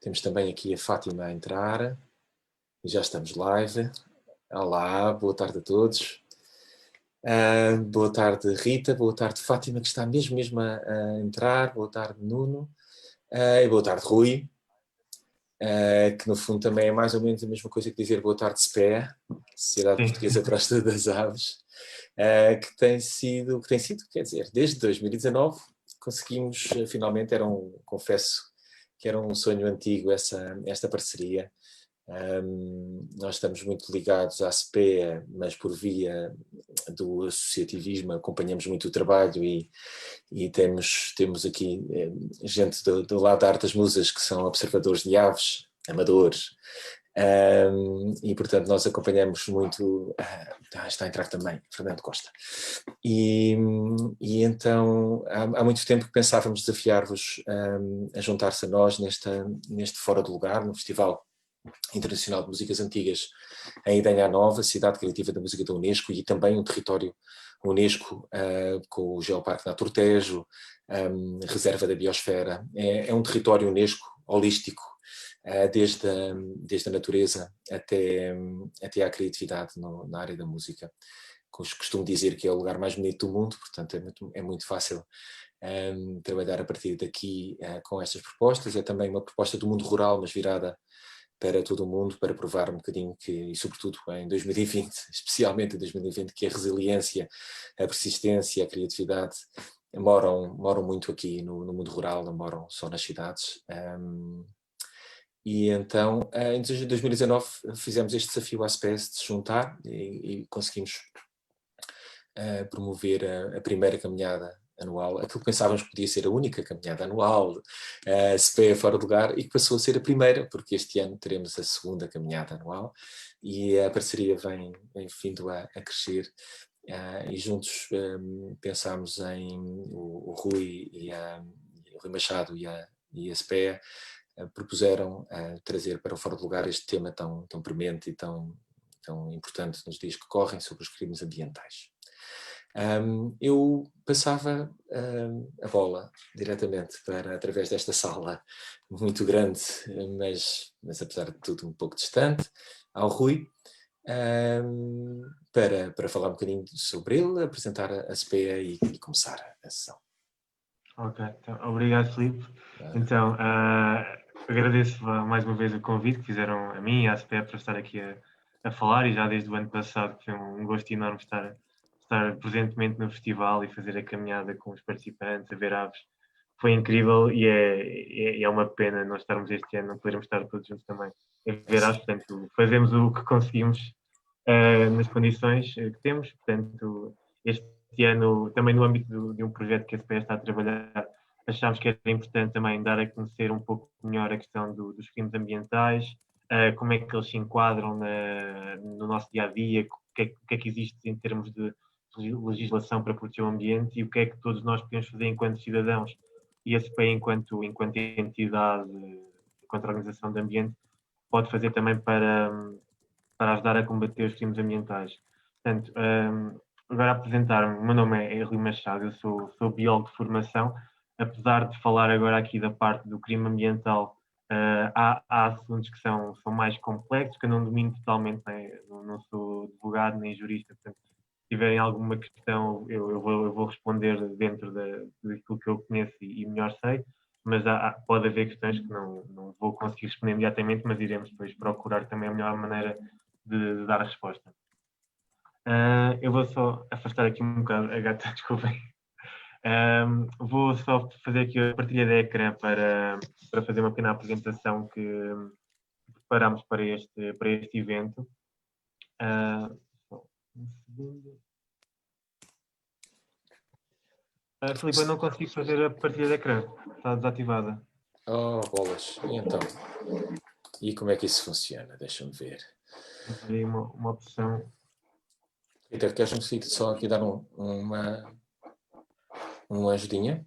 Temos também aqui a Fátima a entrar. E já estamos live. Olá, boa tarde a todos. Boa tarde, Rita. Boa tarde, Fátima, que está mesmo a entrar. Boa tarde, Nuno. E boa tarde, Rui. Que no fundo também é mais ou menos a mesma coisa que dizer boa tarde, SPE, Sociedade Portuguesa para o Estudo das Aves, que tem sido, quer dizer, desde 2019 conseguimos, finalmente, confesso que era um sonho antigo esta parceria. Nós estamos muito ligados à SPEA, mas por via do associativismo acompanhamos muito o trabalho e temos aqui gente do lado da Arte das Musas que são observadores de aves, amadores, e portanto nós acompanhamos muito. Está a entrar também Fernando Costa. E então há muito tempo que pensávamos desafiar-vos a juntar-se a nós neste Fora do Lugar, no Festival Internacional de Músicas Antigas em Idenha Nova, cidade criativa da música da Unesco, e também um território Unesco com o Geoparque Natur Tejo, reserva da biosfera. É um território Unesco holístico, desde a natureza até à criatividade na área da música. Costumo dizer que é o lugar mais bonito do mundo, portanto é muito fácil trabalhar a partir daqui com estas propostas. É também uma proposta do mundo rural, mas virada para todo o mundo, para provar um bocadinho que, e sobretudo em 2020, especialmente em 2020, que a resiliência, a persistência, a criatividade moram muito aqui no mundo rural, não moram só nas cidades. E então, em 2019, fizemos este desafio à SPES de se juntar e conseguimos promover a primeira caminhada anual, aquilo que pensávamos que podia ser a única caminhada anual, SPEA Fora do Lugar, e que passou a ser a primeira, porque este ano teremos a segunda caminhada anual, e a parceria vem vindo a crescer, e juntos pensámos em o Rui o Rui Machado e a SPEA propuseram trazer para o Fora do Lugar este tema tão premente e tão importante nos dias que correm sobre os crimes ambientais. Eu passava a bola diretamente através desta sala muito grande, mas apesar de tudo um pouco distante, ao Rui, para falar um bocadinho sobre ele, apresentar a SPEA e começar a sessão. Ok, então, obrigado, Filipe. Então, agradeço mais uma vez o convite que fizeram a mim e à SPEA para estar aqui a falar, e já desde o ano passado, que foi um gosto enorme estar presentemente no festival e fazer a caminhada com os participantes, a ver aves. Foi incrível e é uma pena nós estarmos este ano, não podermos estar todos juntos também a ver aves. Portanto, fazemos o que conseguimos nas condições que temos. Portanto, este ano, também no âmbito de um projeto que a SPES está a trabalhar, achámos que era importante também dar a conhecer um pouco melhor a questão dos crimes ambientais, como é que eles se enquadram no nosso dia-a-dia, o que é que existe em termos de legislação para proteger o ambiente e o que é que todos nós podemos fazer enquanto cidadãos e a SPEI enquanto entidade, enquanto organização de ambiente, pode fazer também para ajudar a combater os crimes ambientais. Portanto, agora apresentar-me, o meu nome é Rui Machado, eu sou biólogo de formação. Apesar de falar agora aqui da parte do crime ambiental, há assuntos que são mais complexos, que eu não domino totalmente, né? Não sou advogado nem jurista, portanto, se tiverem alguma questão, eu vou responder dentro daquilo que eu conheço e melhor sei, mas pode haver questões que não vou conseguir responder imediatamente, mas iremos depois procurar também a melhor maneira de dar a resposta. Eu vou só afastar aqui um bocado a gata, desculpem. Vou só fazer aqui a partilha de ecrã para fazer uma pequena apresentação que preparamos para este evento. Um segundo. Filipe, eu não consigo fazer a partilha de ecrã. Está desativada. Oh, bolas. E então? E como é que isso funciona? Deixa-me ver. Temos aí uma opção. Peter, queres só aqui dar uma ajudinha?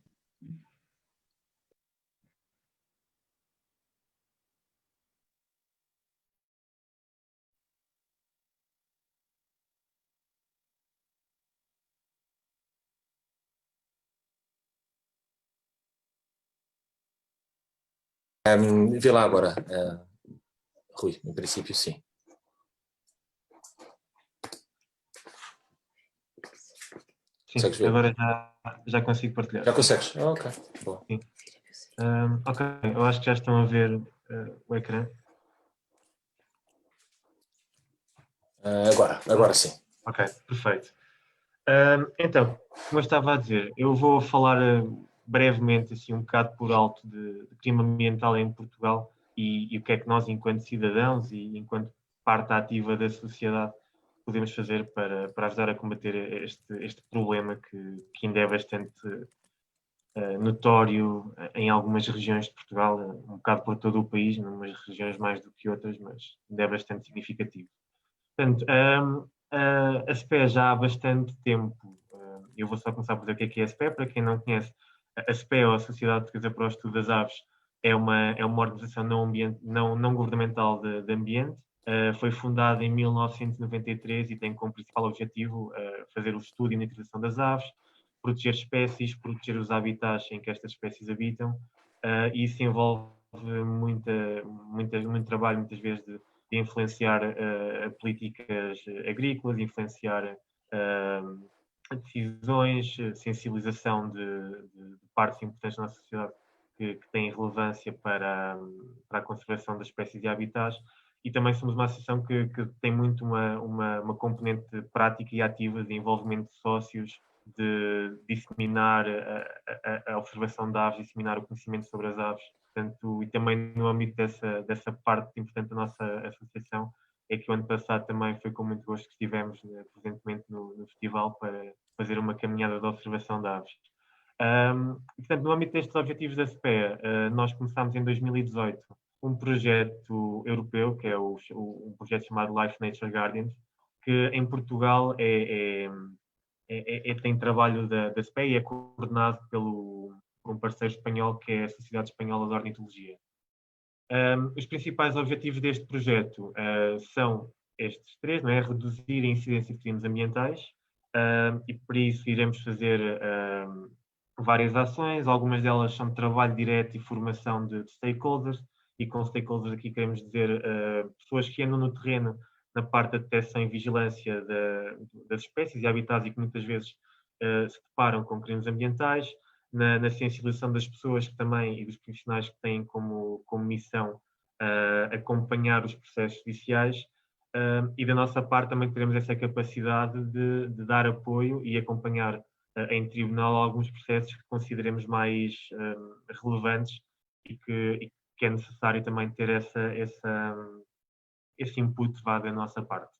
Vê lá agora, Rui, em princípio sim. Sim, Consegues ver? agora já consigo partilhar. Já Sim. consegues? Ok, boa. Sim. Ok, eu acho que já estão a ver o ecrã. Agora sim. Ok, perfeito. Então, como eu estava a dizer, eu vou falar brevemente, assim, um bocado por alto de crime ambiental em Portugal e o que é que nós, enquanto cidadãos e enquanto parte ativa da sociedade, podemos fazer para ajudar a combater este problema que ainda é bastante notório em algumas regiões de Portugal, um bocado por todo o país, numas regiões mais do que outras, mas ainda é bastante significativo. Portanto, a SPE já há bastante tempo, eu vou só começar por dizer o que é a SPE, para quem não conhece, a SPE, ou a Sociedade Portuguesa para o Estudo das Aves, é uma organização não governamental de ambiente. Foi fundada em 1993 e tem como principal objetivo fazer o estudo e a monitorização das aves, proteger espécies, proteger os habitats em que estas espécies habitam, e isso envolve muito trabalho, muitas vezes, de influenciar políticas agrícolas, influenciar decisões, sensibilização de partes importantes da nossa sociedade que têm relevância para a conservação das espécies e habitats. E também somos uma associação que tem muito uma componente prática e ativa de envolvimento de sócios, de disseminar a observação de aves, disseminar o conhecimento sobre as aves. Portanto, e também no âmbito dessa parte importante da nossa associação, é que o ano passado também foi com muito gosto que estivemos presentemente no festival para fazer uma caminhada de observação de aves. Portanto, no âmbito destes objetivos da SPE, nós começámos em 2018 um projeto europeu, que é um projeto chamado Life Nature Guardians, que em Portugal tem trabalho da SPE e é coordenado por um parceiro espanhol, que é a Sociedade Espanhola de Ornitologia. Os principais objetivos deste projeto são estes três, não é? Reduzir a incidência de crimes ambientais, e por isso iremos fazer várias ações, algumas delas são de trabalho direto e formação de stakeholders, e com stakeholders aqui queremos dizer pessoas que andam no terreno na parte da detecção e vigilância das espécies e habitats e que muitas vezes se deparam com crimes ambientais, na sensibilização das pessoas que também e dos profissionais que têm como missão acompanhar os processos judiciais, e da nossa parte também teremos essa capacidade de dar apoio e acompanhar em tribunal alguns processos que consideremos mais relevantes e que é necessário também ter esse input da nossa parte.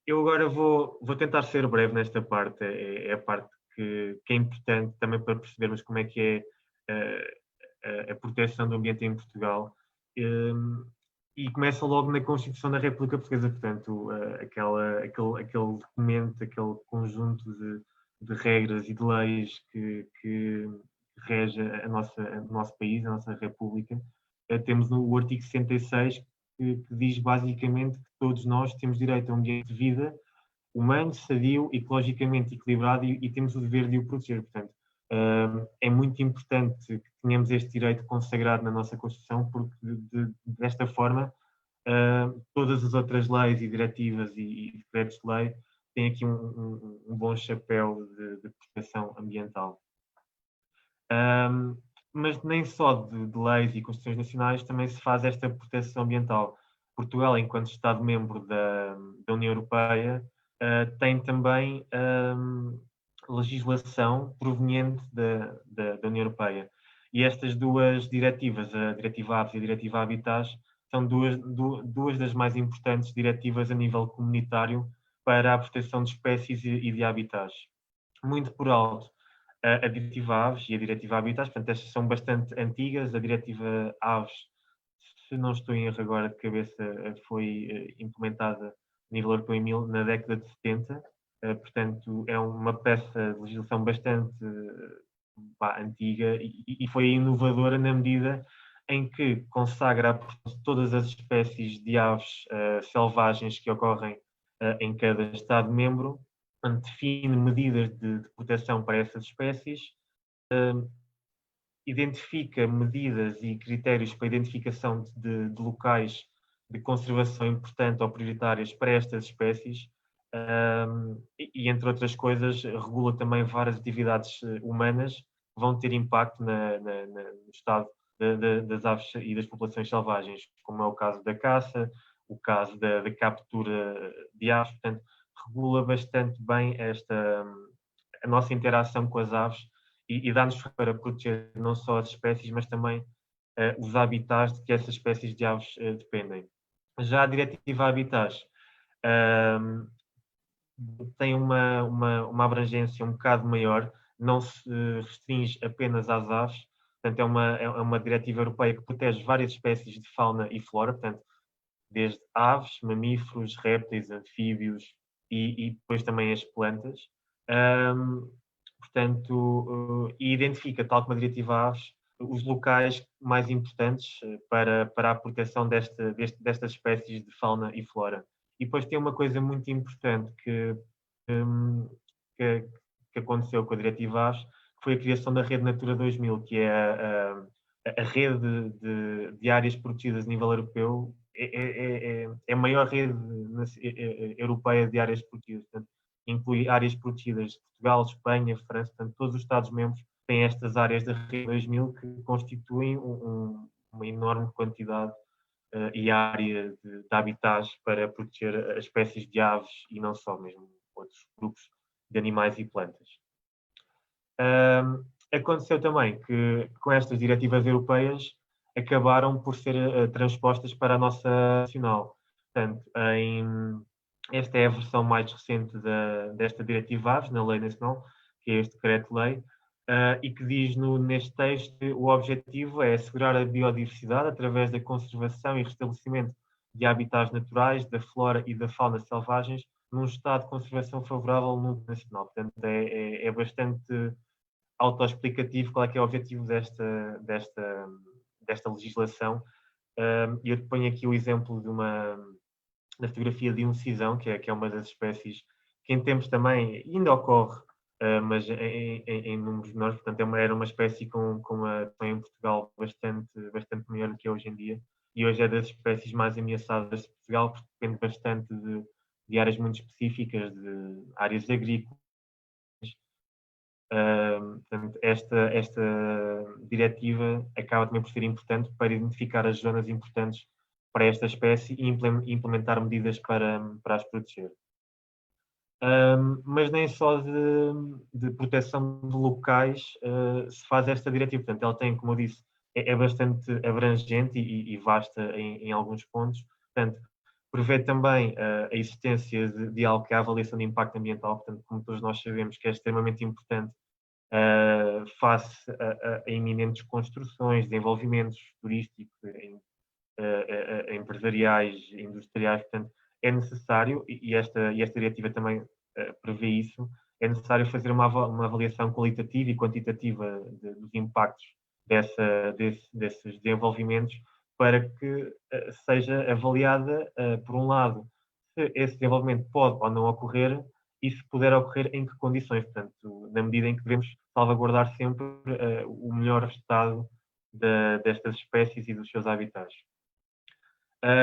Eu agora vou tentar ser breve nesta parte, é a parte que é importante também para percebermos como é que é a proteção do ambiente em Portugal. E começa logo na Constituição da República Portuguesa, portanto, aquele documento, aquele conjunto de regras e de leis que rege o nosso país, a nossa República. Temos o artigo 66, que diz basicamente que todos nós temos direito a um ambiente de vida humano, sadio, ecologicamente equilibrado e temos o dever de o proteger. Portanto, é muito importante que tenhamos este direito consagrado na nossa Constituição, porque desta forma todas as outras leis e diretivas e decretos de lei têm aqui um bom chapéu de proteção ambiental. Mas nem só de leis e constituições nacionais também se faz esta proteção ambiental. Portugal, enquanto Estado-membro da União Europeia, tem também legislação proveniente da União Europeia. E estas duas diretivas, a Diretiva Aves e a Diretiva Habitats, são duas das mais importantes diretivas a nível comunitário para a proteção de espécies e de habitats. Muito por alto, a Diretiva Aves e a Diretiva Habitats, portanto, estas são bastante antigas. A Diretiva Aves, se não estou em erro agora de cabeça, foi implementada a nível europeu na década de 70, portanto, é uma peça de legislação bastante antiga e foi inovadora na medida em que consagra todas as espécies de aves selvagens que ocorrem em cada Estado-membro, define medidas de proteção para essas espécies identifica medidas e critérios para a identificação de locais de conservação importante ou prioritárias para estas espécies, entre outras coisas, regula também várias atividades humanas que vão ter impacto no estado das aves e das populações selvagens, como é o caso da caça, o caso da captura de aves. Portanto, regula bastante bem a nossa interação com as aves e dá-nos para proteger não só as espécies, mas também os habitats de que essas espécies de aves dependem. Já a Diretiva Habitats tem uma abrangência um bocado maior, não se restringe apenas às aves, portanto é uma diretiva europeia que protege várias espécies de fauna e flora, portanto desde aves, mamíferos, répteis, anfíbios e depois também as plantas. Portanto, e identifica, tal como a diretiva aves, os locais mais importantes para a proteção destas espécies de fauna e flora. E depois tem uma coisa muito importante que, que aconteceu com a diretiva aves, que foi a criação da Rede Natura 2000, que é a rede de áreas protegidas a nível europeu, é a maior rede europeia de áreas protegidas. Portanto, inclui áreas protegidas de Portugal, Espanha, França, portanto, todos os Estados-membros têm estas áreas da Rede 2000 que constituem uma enorme quantidade e área de habitats para proteger as espécies de aves e não só, mesmo outros grupos de animais e plantas. Aconteceu também que, com estas diretivas europeias, acabaram por ser transpostas para a nossa nacional. Portanto, esta é a versão mais recente desta diretiva aves, na lei nacional, que é este decreto-lei, e que diz neste texto que o objetivo é assegurar a biodiversidade através da conservação e restabelecimento de habitats naturais, da flora e da fauna selvagens, num estado de conservação favorável no nacional. Portanto, é bastante autoexplicativo qual é que é o objetivo desta legislação. E eu te ponho aqui o exemplo da fotografia de um cisão, que é uma das espécies que em tempos também ainda ocorre, mas em números menores. Portanto, era uma espécie com uma em Portugal bastante maior do que é hoje em dia. E hoje é das espécies mais ameaçadas de Portugal, porque depende bastante de áreas muito específicas, de áreas agrícolas. Portanto, esta diretiva acaba também por ser importante para identificar as zonas importantes para esta espécie e implementar medidas para as proteger. Mas nem só de proteção de locais se faz esta diretiva. Portanto, ela tem, como eu disse, é bastante abrangente e vasta em alguns pontos. Portanto, prevê também a existência de algo que é a avaliação de impacto ambiental. Portanto, como todos nós sabemos, que é extremamente importante face a iminentes construções, desenvolvimentos turísticos, empresariais, industriais. Portanto, é necessário, e esta diretiva também prevê isso, é necessário fazer uma avaliação qualitativa e quantitativa dos impactos desses desenvolvimentos para que seja avaliada, por um lado, se esse desenvolvimento pode ou não ocorrer e se puder ocorrer, em que condições. Portanto, na medida em que devemos salvaguardar sempre o melhor estado destas espécies e dos seus habitats.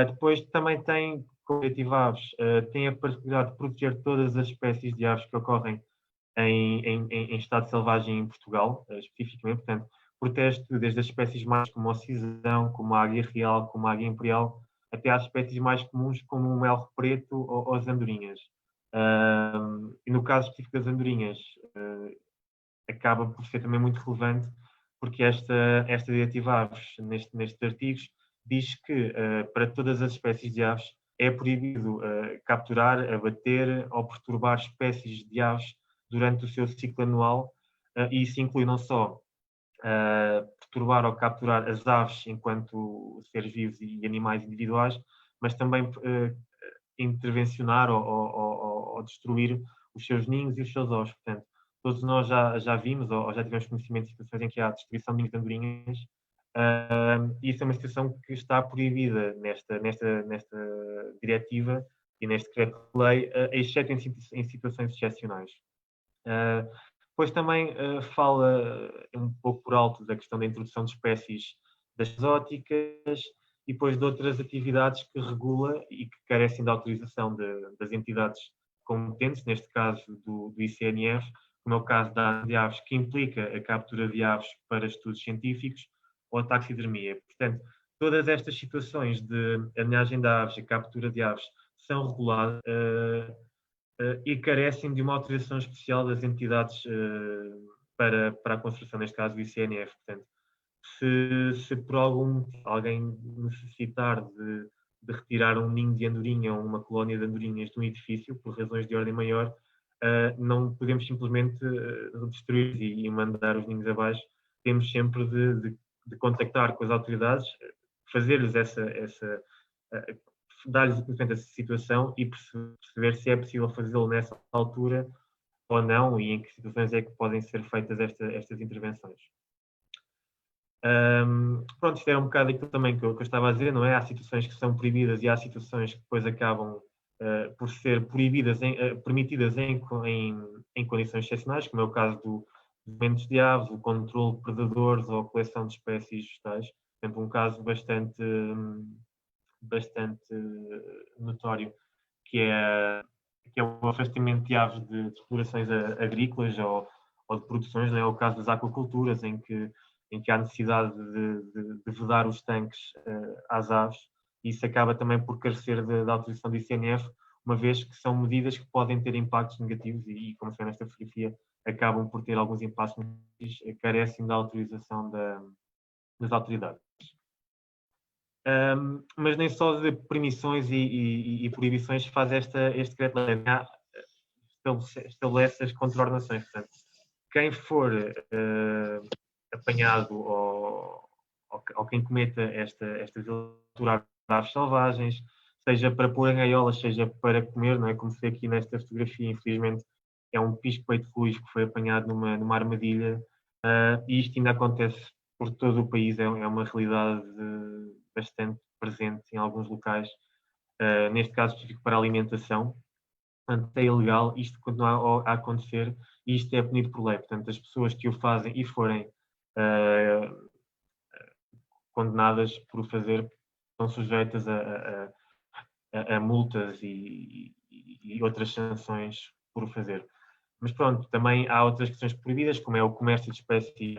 Depois também tem, como objetivo aves, tem a particularidade de proteger todas as espécies de aves que ocorrem em estado selvagem em Portugal, especificamente. Portanto, protege desde as espécies mais como o cisão, como a águia real, como a águia imperial, até às espécies mais comuns como o melro preto ou as andorinhas. E no caso específico das andorinhas, acaba por ser também muito relevante, porque esta diretiva aves, nestes artigos, diz que para todas as espécies de aves é proibido capturar, abater ou perturbar espécies de aves durante o seu ciclo anual, e isso inclui não só perturbar ou capturar as aves enquanto seres vivos e animais individuais, mas também intervencionar ou destruir os seus ninhos e os seus ovos. Portanto, todos nós já vimos ou já tivemos conhecimento de situações em que há destruição de ninhos de andorinhas, e isso é uma situação que está proibida nesta diretiva e neste decreto-lei, exceto em situações excepcionais. Depois também fala um pouco por alto da questão da introdução de espécies das exóticas e depois de outras atividades que regula e que carecem da autorização das entidades competentes, neste caso do ICNF, como é o caso da ave de aves, que implica a captura de aves para estudos científicos ou a taxidermia. Portanto, todas estas situações de aninhagem de aves e captura de aves são reguladas e carecem de uma autorização especial das entidades para a construção, neste caso o ICNF. Portanto, se por algum motivo alguém necessitar de retirar um ninho de andorinha ou uma colónia de andorinhas de um edifício, por razões de ordem maior, não podemos simplesmente destruir e mandar os ninhos abaixo. Temos sempre de contactar com as autoridades, fazer-lhes dar-lhes o conhecimento dessa situação e perceber se é possível fazê-lo nessa altura ou não e em que situações é que podem ser feitas estas intervenções. Pronto, isto era um bocado aquilo também que eu estava a dizer, não é? Há situações que são proibidas e há situações que depois acabam por ser proibidas, permitidas em condições excepcionais, como é o caso dos movimentos de aves, o controle de predadores ou a coleção de espécies vegetais. Por exemplo, um caso bastante notório, que é o afastamento de aves de explorações agrícolas ou de produções, não é o caso das aquaculturas, em que há necessidade de vedar os tanques às aves, e isso acaba também por carecer da autorização do ICNF, uma vez que são medidas que podem ter impactos negativos e como se vê nesta fotografia, acabam por ter alguns impactos negativos, carecem da autorização das autoridades. Mas nem só de permissões e proibições faz este decreto-lei, estabelece as contraordenações. Portanto, quem for apanhado ou quem cometa esta violatura de aves selvagens, seja para pôr em gaiolas, seja para comer, não é? Como se vê aqui nesta fotografia, infelizmente, é um pisco-peito feliz que foi apanhado numa armadilha, e isto ainda acontece por todo o país, é uma realidade bastante presente em alguns locais, neste caso específico para a alimentação. Portanto, é ilegal, isto continua a acontecer e isto é punido por lei. Portanto, as pessoas que o fazem e forem condenadas por o fazer são sujeitas a multas e outras sanções por o fazer. Mas pronto, também há outras questões proibidas, como é o comércio de espécies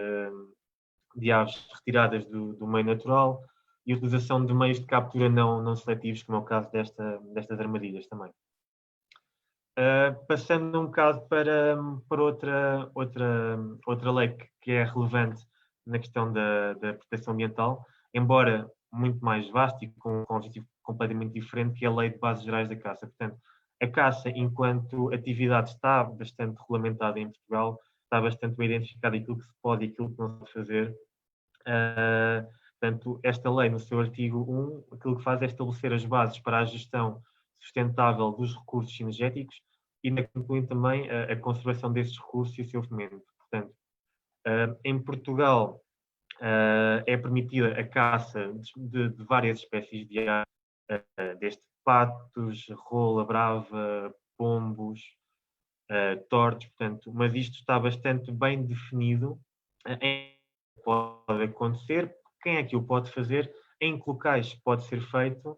de aves retiradas do meio natural e a utilização de meios de captura não seletivos, como é o caso destas armadilhas também. Passando um bocado para outra lei que é relevante na questão da proteção ambiental, embora muito mais vasta e com um objetivo completamente diferente, que é a Lei de Bases Gerais da Caça. Portanto, a caça, enquanto atividade, está bastante regulamentada em Portugal, está bastante bem identificado aquilo que se pode e aquilo que não se pode fazer. Portanto, esta lei, no seu artigo 1, aquilo que faz é estabelecer as bases para a gestão sustentável dos recursos cinegéticos e inclui também a conservação desses recursos e o seu fomento. Portanto, em Portugal é permitida a caça de várias espécies de aves, desde patos, rola brava, pombos, tordos, portanto, mas isto está bastante bem definido em que pode acontecer, quem é que o pode fazer, em que locais pode ser feito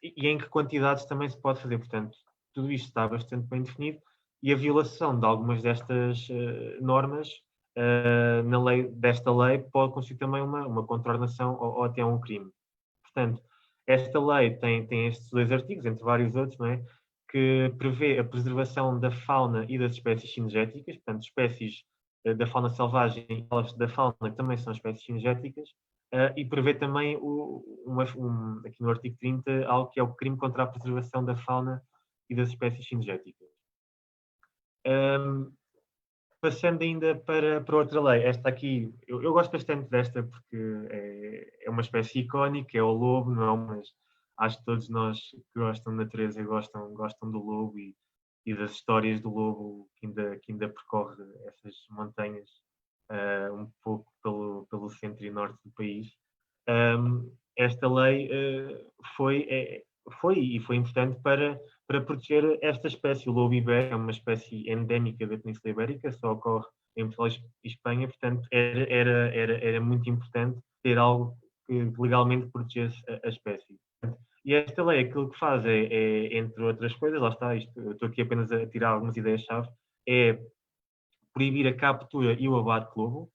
e em que quantidades também se pode fazer. Portanto, tudo isto está bastante bem definido e a violação de algumas destas normas desta lei pode constituir também uma contraordenação ou até um crime. Portanto, esta lei tem estes dois artigos, entre vários outros, não é? Que prevê a preservação da fauna e das espécies cinegéticas, portanto, espécies da fauna selvagem e da fauna que também são espécies cinegéticas, e prevê também, aqui no artigo 30, algo que é o crime contra a preservação da fauna e das espécies cinegéticas. Passando ainda para outra lei, esta aqui, eu gosto bastante desta porque é uma espécie icónica, é o lobo, não é? Mas acho que todos nós que gostam de natureza gostam do lobo e das histórias do lobo que ainda percorre essas montanhas um pouco pelo centro e norte do país. Esta lei foi importante para para proteger esta espécie. O lobo ibérico é uma espécie endémica da Península Ibérica, só ocorre em Portugal e Espanha, portanto era muito importante ter algo que legalmente protegesse a espécie. E esta lei aquilo que faz entre outras coisas, lá está, eu estou aqui apenas a tirar algumas ideias-chave, é proibir a captura e o abate de lobo,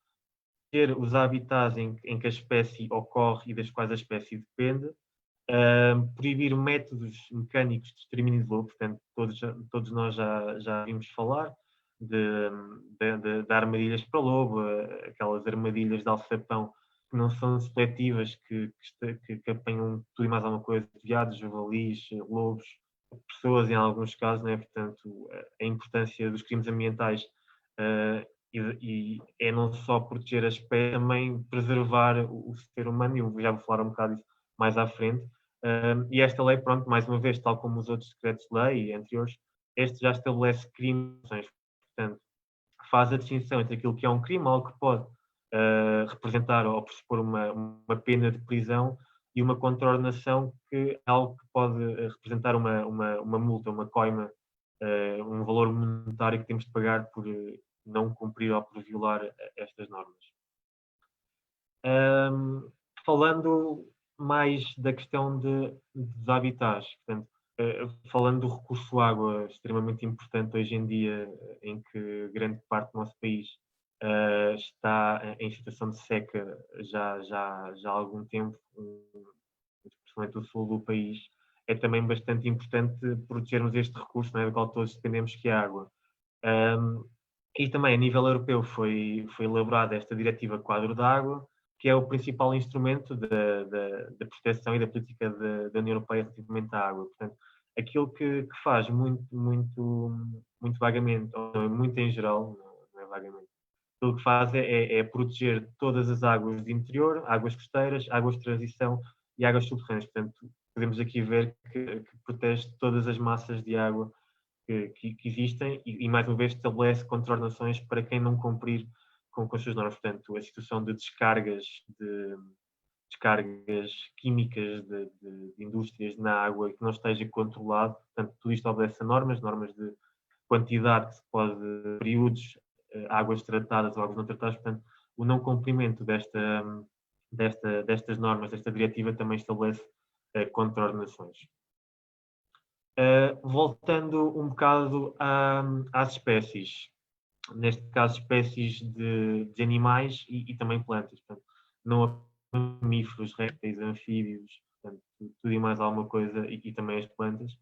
ter os habitats em que a espécie ocorre e das quais a espécie depende, proibir métodos mecânicos de extermínio de lobo, portanto, todos nós já vimos falar de armadilhas para lobo, aquelas armadilhas de alçapão que não são seletivas, que apanham tudo e mais alguma coisa, veados, javalis, lobos, pessoas em alguns casos, né? Portanto, a importância dos crimes ambientais e é não só proteger a espécie, também preservar o ser humano, e eu já vou falar um bocado disso mais à frente. E esta lei, pronto, mais uma vez, tal como os outros decretos-lei e anteriores, este já estabelece crimes, portanto, faz a distinção entre aquilo que é um crime, algo que pode representar ou pressupor uma pena de prisão, e uma contraordenação, que é algo que pode representar uma multa, uma coima, um valor monetário que temos de pagar por não cumprir ou por violar estas normas. Falando mais da questão dos habitats, portanto, falando do recurso à água, extremamente importante hoje em dia, em que grande parte do nosso país está em situação de seca já há algum tempo, principalmente o sul do país, é também bastante importante protegermos este recurso, não é, do qual todos dependemos, que é a água. E também a nível europeu foi elaborada esta Diretiva Quadro da Água, que é o principal instrumento da proteção e da política da União Europeia relativamente à água. Portanto, aquilo que faz muito vagamente, ou muito em geral, não é vagamente, aquilo que faz é proteger todas as águas de interior, águas costeiras, águas de transição e águas subterrâneas. Portanto, podemos aqui ver que protege todas as massas de água que existem, e mais uma vez estabelece contraordenações para quem não cumprir com as suas normas. Portanto, a situação de descargas químicas de indústrias na água que não esteja controlado, portanto, tudo isto obedece a normas de quantidade que se pode, períodos, águas tratadas ou águas não tratadas. Portanto, o não cumprimento destas normas, desta diretiva, também estabelece contraordenações. Voltando um bocado às espécies, neste caso espécies de animais e também plantas, portanto, não mamíferos, répteis, anfíbios, portanto, tudo e mais alguma coisa, e também as plantas.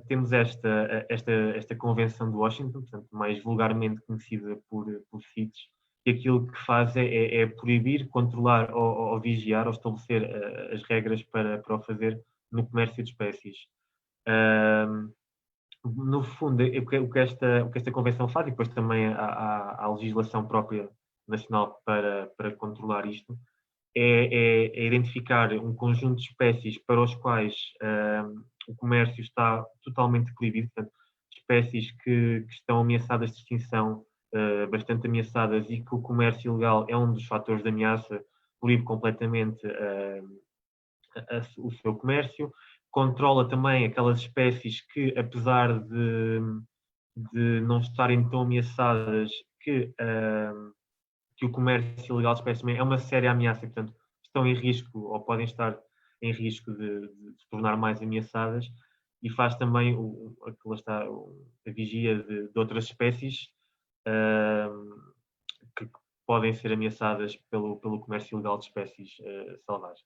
Temos esta Convenção de Washington, portanto, mais vulgarmente conhecida por CITES, e aquilo que faz é proibir, controlar ou vigiar ou estabelecer as regras para o fazer no comércio de espécies. No fundo, o que esta Convenção faz, e depois também há legislação própria nacional para controlar isto, é identificar um conjunto de espécies para os quais o comércio está totalmente proibido, portanto, espécies que estão ameaçadas de extinção, bastante ameaçadas, e que o comércio ilegal é um dos fatores de ameaça, proíbe completamente o seu comércio. Controla também aquelas espécies que, apesar de não estarem tão ameaçadas, que o comércio ilegal de espécies é uma séria ameaça, portanto, estão em risco ou podem estar em risco de se tornar mais ameaçadas, e faz também a vigia de outras espécies que podem ser ameaçadas pelo comércio ilegal de espécies selvagens.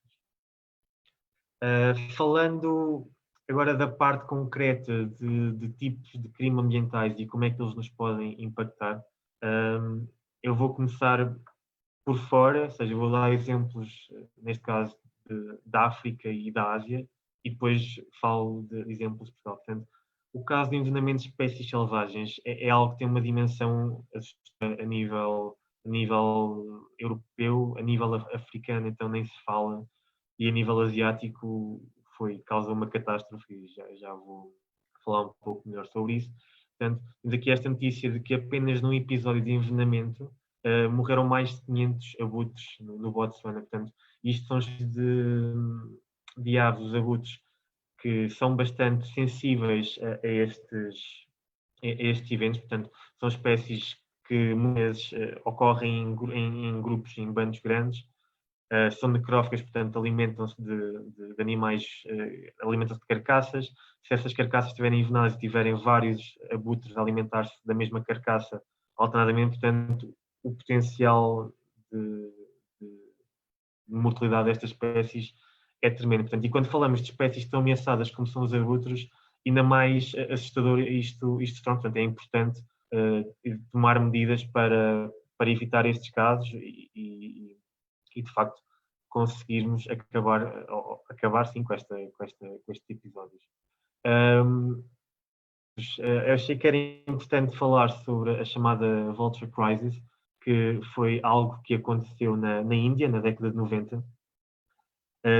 Falando agora da parte concreta de tipos de crime ambientais e como é que eles nos podem impactar, eu vou começar por fora, ou seja, vou dar exemplos, neste caso, da África e da Ásia, e depois falo de exemplos de Portugal. Portanto, o caso de envenenamento de espécies selvagens é algo que tem uma dimensão a nível europeu, a nível africano, então nem se fala, e a nível asiático causou uma catástrofe, e já vou falar um pouco melhor sobre isso. Portanto, temos aqui esta notícia de que apenas num episódio de envenenamento morreram mais de 500 abutres no Botsuana. Portanto, isto são de aves, os abutres, que são bastante sensíveis a estes eventos, portanto, são espécies que muitas vezes ocorrem em grupos, em bandos grandes, são necrófagas, portanto, alimentam-se de animais, alimentam-se de carcaças. Se essas carcaças estiverem envenenadas e tiverem vários abutres a alimentar-se da mesma carcaça alternadamente, portanto, o potencial de, de mortalidade destas espécies é tremendo. Portanto, e quando falamos de espécies tão ameaçadas como são os abutres, ainda mais assustador isto se torna. Portanto, é importante tomar medidas para evitar estes casos e de facto conseguirmos acabar sim com estes episódios. Achei que era importante falar sobre a chamada Vulture Crisis, que foi algo que aconteceu na Índia, na década de 90.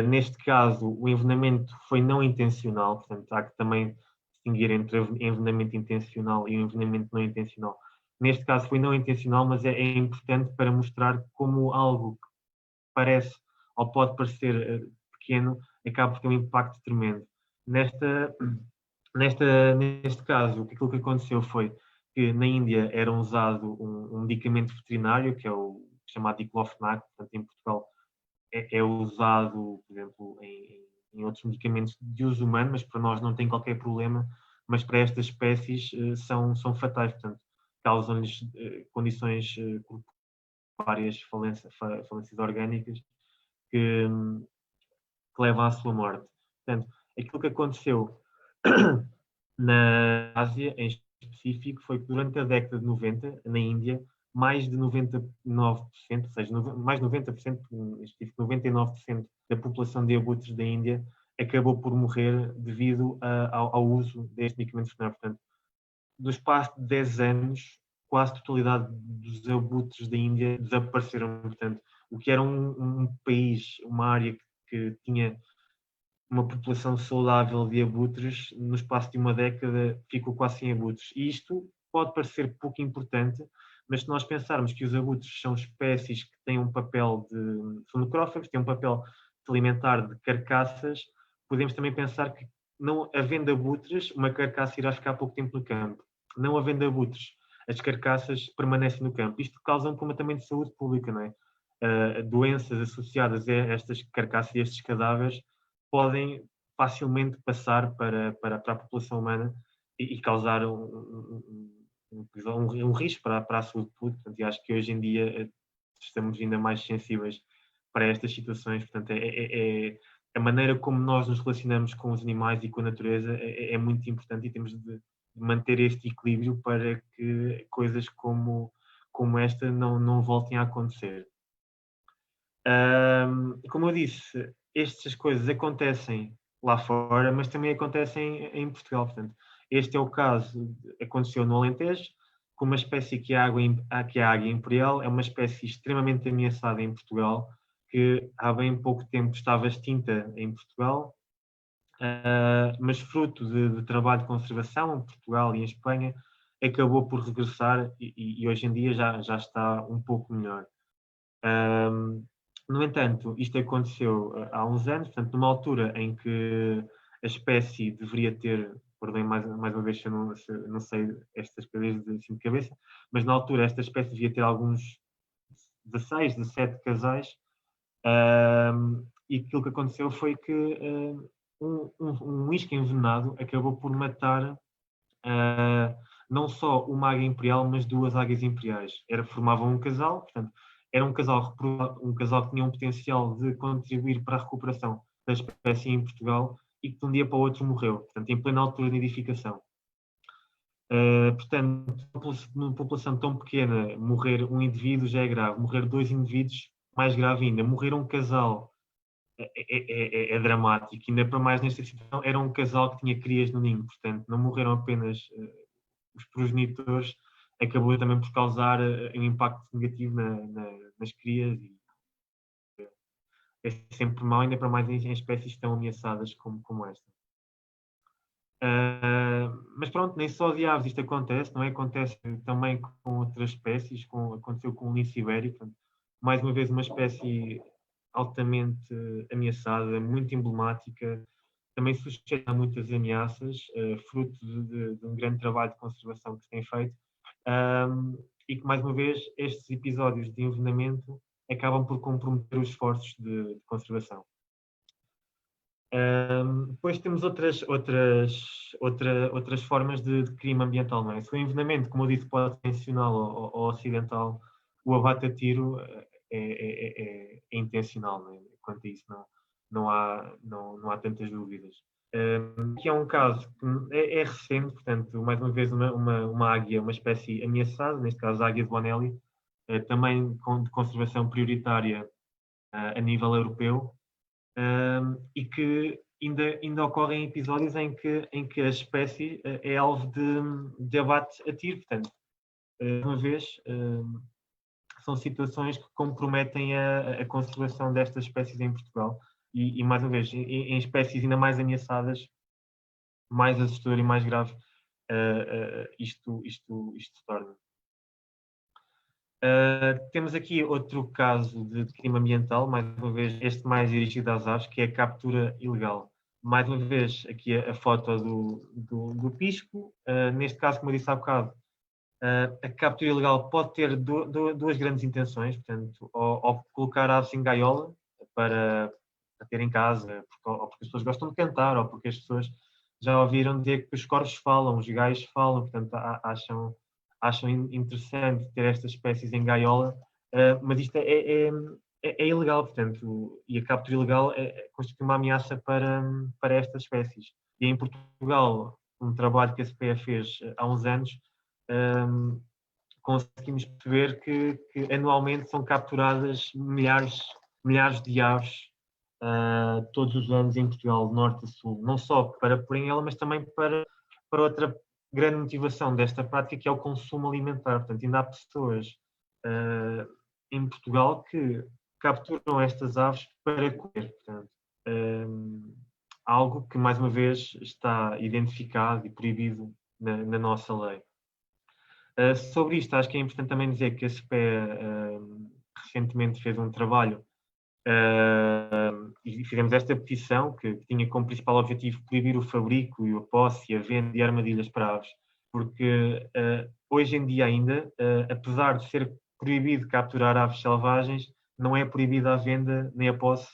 Neste caso, o envenenamento foi não intencional, portanto, há que também distinguir entre envenenamento intencional e envenenamento não intencional. Neste caso foi não intencional, mas é importante para mostrar como algo que parece ou pode parecer pequeno acaba por ter um impacto tremendo. Neste caso, aquilo que aconteceu foi que na Índia era usado um medicamento veterinário, que é o chamado diclofenac, portanto, em Portugal é usado, por exemplo, em outros medicamentos de uso humano, mas para nós não tem qualquer problema, mas para estas espécies são fatais, portanto, causam-lhes condições corpóreas, falências orgânicas, que levam à sua morte. Portanto, aquilo que aconteceu na Ásia, em específico, foi que durante a década de 90, na Índia, mais de 99%, ou seja, mais de 90%, em específico 99% da população de abutres da Índia acabou por morrer devido ao uso deste medicamento veterinário. Portanto, no espaço de 10 anos, quase a totalidade dos abutres da Índia desapareceram. Portanto, o que era um país, uma área que tinha uma população saudável de abutres, no espaço de uma década ficou quase sem abutres. E isto pode parecer pouco importante, mas se nós pensarmos que os abutres são espécies que têm um papel são necrófagos, têm um papel de alimentar de carcaças, podemos também pensar que não havendo abutres, uma carcaça irá ficar pouco tempo no campo. Não havendo abutres, as carcaças permanecem no campo. Isto causa um problema também de saúde pública, não é? Doenças associadas a estas carcaças e estes cadáveres podem facilmente passar para a população humana e causar um risco para a saúde pública. Portanto, e acho que hoje em dia estamos ainda mais sensíveis para estas situações. Portanto, a maneira como nós nos relacionamos com os animais e com a natureza é muito importante e temos de manter este equilíbrio para que coisas como esta não voltem a acontecer. Como eu disse, estas coisas acontecem lá fora, mas também acontecem em Portugal. Portanto, este é o caso, aconteceu no Alentejo, com uma espécie que é a águia imperial, é uma espécie extremamente ameaçada em Portugal, que há bem pouco tempo estava extinta em Portugal, mas fruto de trabalho de conservação em Portugal e em Espanha, acabou por regressar e hoje em dia já está um pouco melhor. No entanto, isto aconteceu há uns anos, portanto, numa altura em que a espécie deveria ter, perdão mais uma vez se eu não sei estas coisas assim de cabeça, mas na altura esta espécie devia ter alguns 16, 17 casais, e aquilo que aconteceu foi que um isca envenenado acabou por matar não só uma águia imperial, mas duas águias imperiais. Formavam um casal, portanto, era um casal que tinha um potencial de contribuir para a recuperação da espécie em Portugal e que de um dia para o outro morreu, portanto, em plena altura de nidificação. Portanto, numa população tão pequena, morrer um indivíduo já é grave, morrer dois indivíduos, mais grave ainda, morrer um casal é dramático, ainda para mais nesta situação, era um casal que tinha crias no ninho, portanto, não morreram apenas os progenitores, acabou também por causar um impacto negativo nas crias e é sempre mau, ainda para mais em espécies tão ameaçadas como esta. Mas pronto, nem só de aves isto acontece, não é? Acontece também com outras espécies, aconteceu com o lince ibérico, mais uma vez uma espécie altamente ameaçada, muito emblemática, também sujeito a muitas ameaças, fruto de um grande trabalho de conservação que se tem feito, e que, mais uma vez, estes episódios de envenenamento acabam por comprometer os esforços de conservação. Depois temos outras formas de crime ambiental, não é? Se o envenenamento, como eu disse, pode ser intencional ou acidental, o abate a tiro é intencional, não é? Quanto a isso não há tantas dúvidas. Aqui é um caso que é recente, portanto, mais uma vez uma águia, uma espécie ameaçada, neste caso a águia de Bonelli, também de conservação prioritária a nível europeu, e que ainda ocorrem episódios em que a espécie é alvo de abate a tiro. Portanto, uma vez, são situações que comprometem a conservação destas espécies em Portugal. E mais uma vez, em espécies ainda mais ameaçadas, mais assustador e mais grave isto se torna. Temos aqui outro caso de crime ambiental, mais uma vez este mais dirigido às aves, que é a captura ilegal. Mais uma vez aqui a foto do pisco. Neste caso, como eu disse há bocado, a captura ilegal pode ter duas grandes intenções, portanto, ou colocar aves em gaiola para ter em casa, ou porque as pessoas gostam de cantar, ou porque as pessoas já ouviram dizer que os corvos falam, os gaios falam, portanto acham interessante ter estas espécies em gaiola, mas isto é ilegal, portanto, e a captura ilegal constitui uma ameaça para estas espécies. E em Portugal, um trabalho que a SPE fez há uns anos, conseguimos perceber que anualmente são capturadas milhares de aves todos os anos em Portugal, de norte a sul, não só para pôr em ela, mas também para outra grande motivação desta prática, que é o consumo alimentar. Portanto, ainda há pessoas em Portugal que capturam estas aves para comer. Portanto, algo que, mais uma vez, está identificado e proibido na nossa lei. Sobre isto, acho que é importante também dizer que a SPE recentemente fez um trabalho e fizemos esta petição que tinha como principal objetivo proibir o fabrico e a posse e a venda de armadilhas para aves, porque hoje em dia ainda, apesar de ser proibido capturar aves selvagens, não é proibida a venda nem a posse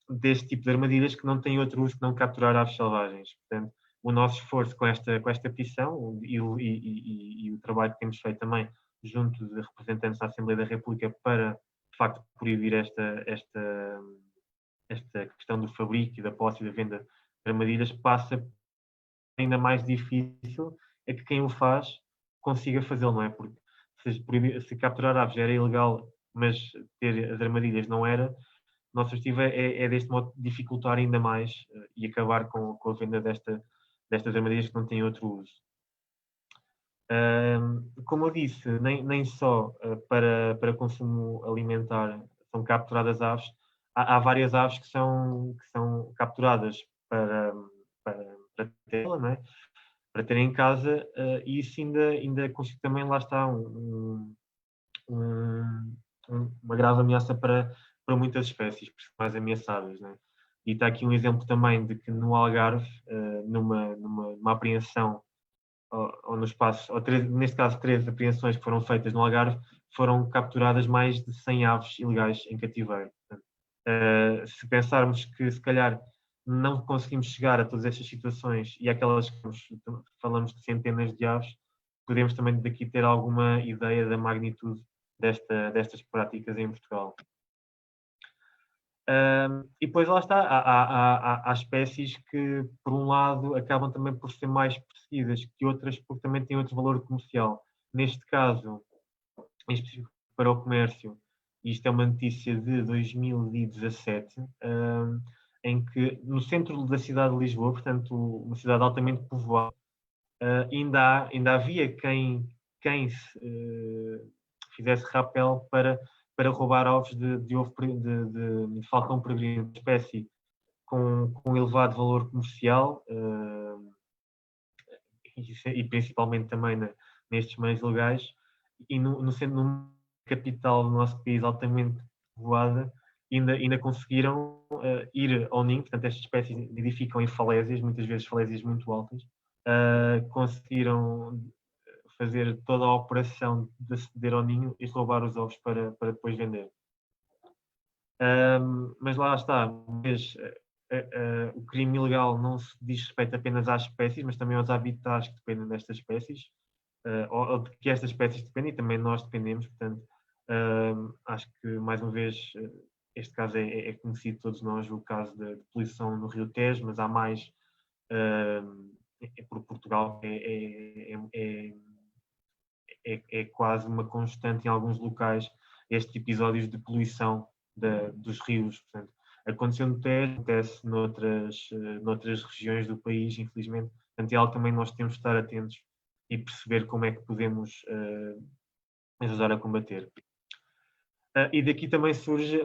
deste tipo de armadilhas que não têm outro uso que não capturar aves selvagens. Portanto, o nosso esforço com esta petição e o trabalho que temos feito também junto de representantes da Assembleia da República para, de facto, proibir esta questão do fabrico e da posse e da venda de armadilhas passa ainda mais difícil é que quem o faz consiga fazê-lo, não é? Porque se capturar aves era ilegal, mas ter as armadilhas não era, o nosso objetivo é deste modo dificultar ainda mais e acabar com a venda destas armadilhas que não têm outro uso. Como eu disse, nem só para consumo alimentar são capturadas aves, há várias aves que são capturadas para tê-la, não é? Para ter em casa, e isso ainda constitui também, lá está, uma grave ameaça para muitas espécies mais ameaçadas, não é? E está aqui um exemplo também de que no Algarve, numa apreensão ou no espaço, neste caso 3 apreensões que foram feitas no Algarve, foram capturadas mais de 100 aves ilegais em cativeiro. Portanto, se pensarmos que se calhar não conseguimos chegar a todas estas situações e aquelas que falamos de centenas de aves, podemos também daqui ter alguma ideia da magnitude destas práticas em Portugal. E depois lá está, há espécies que, por um lado, acabam também por ser mais perseguidas que outras, porque também têm outro valor comercial. Neste caso, em específico para o comércio, isto é uma notícia de 2017, em que no centro da cidade de Lisboa, portanto, uma cidade altamente povoada, ainda havia quem fizesse rapel para roubar ovos de falcão peregrino, espécie com elevado valor comercial e principalmente também nestes meios legais, e numa capital do nosso país altamente povoada, ainda conseguiram ir ao ninho, portanto estas espécies nidificam em falésias, muitas vezes falésias muito altas, conseguiram fazer toda a operação de aceder ao ninho e roubar os ovos para depois vender. Mas lá está, mas, o crime ilegal não se diz respeito apenas às espécies, mas também aos habitats que dependem destas espécies, ou de que estas espécies dependem, e também nós dependemos, portanto, acho que, mais uma vez, este caso é conhecido de todos nós, o caso de poluição no Rio Tejo, mas há mais por Portugal, é quase uma constante em alguns locais estes episódios de poluição dos rios. Portanto, aconteceu no Tejo, acontece noutras regiões do país, infelizmente. Portanto, é algo que também nós temos de estar atentos e perceber como é que podemos ajudar a combater. E daqui também surge